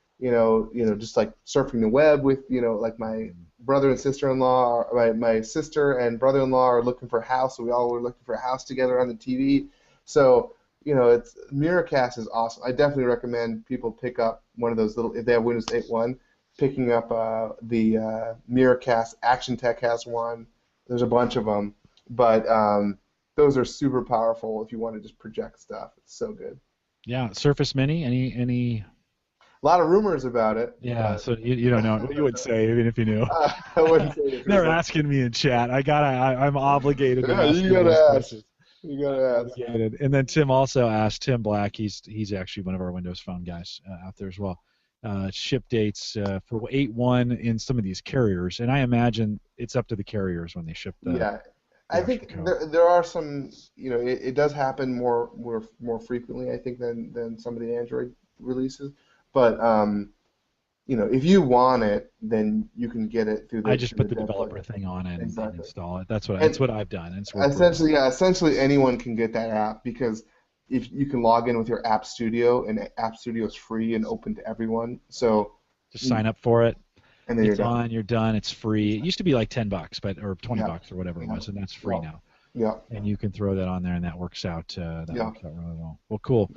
just like surfing the web with like my brother and sister-in-law, or my sister and brother-in-law are looking for a house, so we all were looking for a house together on the TV. So Miracast is awesome. I definitely recommend people pick up one of those if they have Windows 8.1, picking up the Miracast. Action Tech has one. There's a bunch of them, but those are super powerful if you want to just project stuff. It's so good. Yeah, Surface Mini. Any? A lot of rumors about it. Yeah, so you don't know what you would say even if you knew. I wouldn't say it. They're asking me in chat. I'm obligated to ask you gotta ask. Questions. You gotta ask. And then Tim also asked, Tim Black. He's actually one of our Windows Phone guys out there as well. Ship dates for 8.1 in some of these carriers, and I imagine it's up to the carriers when they ship the. Yeah, I think there are some. It does happen more frequently, I think, than some of the Android releases. But if you want it, then you can get it through. I just put the developer thing on it and install it. That's what I've done. It's essentially anyone can get that app, because if you can log in with your App Studio, and App Studio is free and open to everyone. So just sign up for it. And then you're It's done. on, you're done. It's free. It used to be like $10, or $20 or whatever it Yeah. was, and that's free now. Yeah. And you can throw that on there, and that works out. Yeah. Works out really well. Well, cool.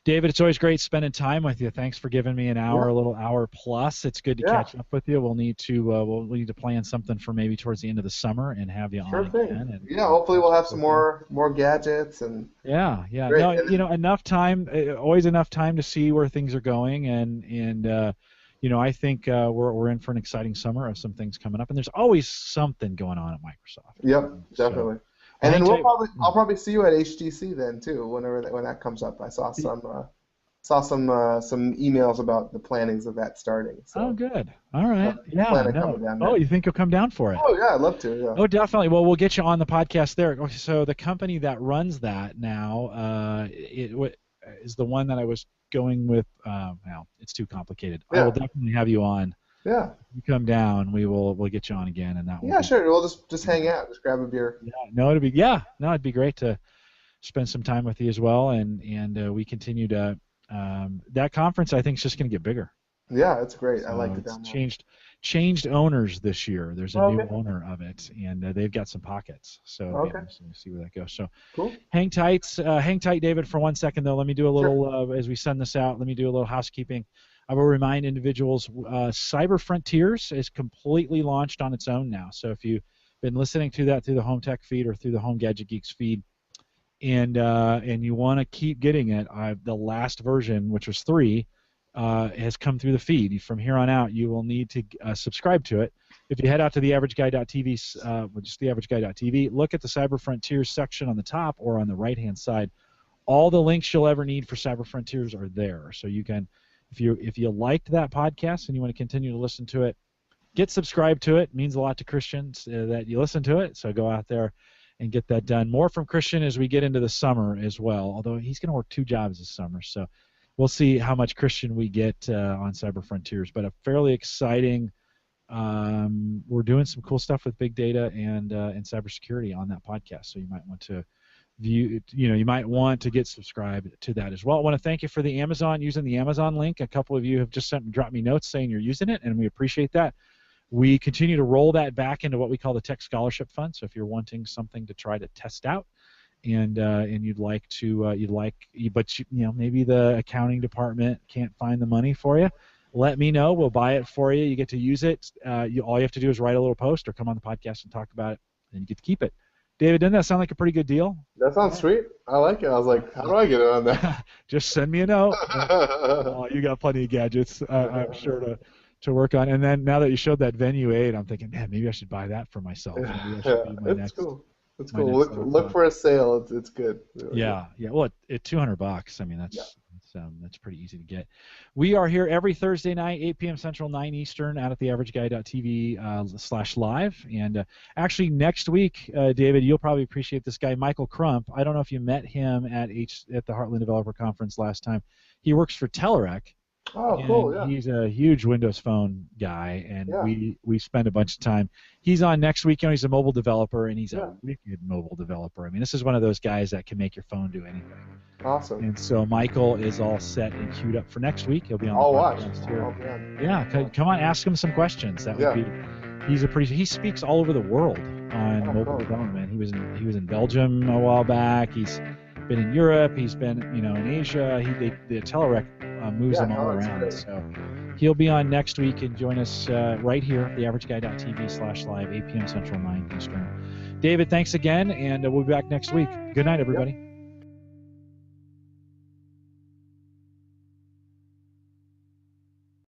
David, it's always great spending time with you. Thanks for giving me an hour, a little hour plus. It's good to catch up with you. We'll need to plan something for maybe towards the end of the summer and have you on again. And, hopefully we'll have some more gadgets and. Yeah. Great. No, enough time. Always enough time to see where things are going, and I think we're in for an exciting summer of some things coming up, and there's always something going on at Microsoft. Yep, definitely. And then I'll probably see you at HTC then too, when that comes up. I saw some emails about the plannings of that starting. So. Oh, good. All right. You think you'll come down for it? Oh yeah, I'd love to. Yeah. Oh, definitely. Well, we'll get you on the podcast there. So the company that runs that now is the one that I was going with. Well, it's too complicated. I will definitely have you on. Yeah. You come down, we'll get you on again, and that. Yeah, sure. We'll just hang out, just grab a beer. Yeah, it'd be great to spend some time with you as well, and we continue to. That conference, I think, is just going to get bigger. Yeah, it's great. I like it. It's changed owners this year. There's a new owner of it, and they've got some pockets. So it'll be interesting to see where that goes. So cool. Hang tight, David, for 1 second though. Let me do a little as we send this out. Let me do a little housekeeping. I will remind individuals, Cyber Frontiers is completely launched on its own now. So if you've been listening to that through the Home Tech feed or through the Home Gadget Geeks feed, and you want to keep getting it, the last version, which was 3, has come through the feed. From here on out, you will need to subscribe to it. If you head out to theaverageguy.tv, just theaverageguy.tv, look at the Cyber Frontiers section on the top or on the right-hand side. All the links you'll ever need for Cyber Frontiers are there. So you can, if you liked that podcast and you want to continue to listen to it, get subscribed to it. It means a lot to Christians that you listen to it. So go out there and get that done. More from Christian as we get into the summer as well, although he's going to work 2 jobs this summer. So we'll see how much Christian we get on Cyber Frontiers. But a fairly exciting, we're doing some cool stuff with big data and cybersecurity on that podcast. So you might want to you might want to get subscribed to that as well. I want to thank you for the Amazon, using the Amazon link. A couple of you have just dropped me notes saying you're using it, and we appreciate that. We continue to roll that back into what we call the Tech Scholarship Fund. So if you're wanting something to try to test out, and you'd like but maybe the accounting department can't find the money for you, let me know. We'll buy it for you. You get to use it. All you have to do is write a little post or come on the podcast and talk about it, and you get to keep it. David, doesn't that sound like a pretty good deal? That sounds sweet. I like it. I was like, how do I get it on that? Just send me a note. You got plenty of gadgets, I'm sure, to work on. And then now that you showed that Venue 8, I'm thinking, man, maybe I should buy that for myself. Maybe I should be it's cool. It's cool. Look for a sale. It's good. Yeah. Well, at $200, I mean, that's pretty easy to get. We are here every Thursday night, 8 p.m. Central, 9 Eastern, out at theaverageguy.tv/live. And actually, next week, David, you'll probably appreciate this guy, Michael Crump. I don't know if you met him at the Heartland Developer Conference last time. He works for Telerik. Oh, cool, yeah. He's a huge Windows Phone guy, and we spend a bunch of time. He's on next week. He's a mobile developer, and he's a wicked mobile developer. I mean, this is one of those guys that can make your phone do anything. Awesome. And so Michael is all set and queued up for next week. He'll be on the podcast here. Yeah, come on, ask him some questions. That would be. He speaks all over the world on mobile development. He was in Belgium a while back. He's been in Europe. He's been in Asia. The Telerik moves him all around. So he'll be on next week and join us right here, theaverageguy.tv/live, 8 p.m. Central, 9 Eastern. David, thanks again, and we'll be back next week. Good night, everybody.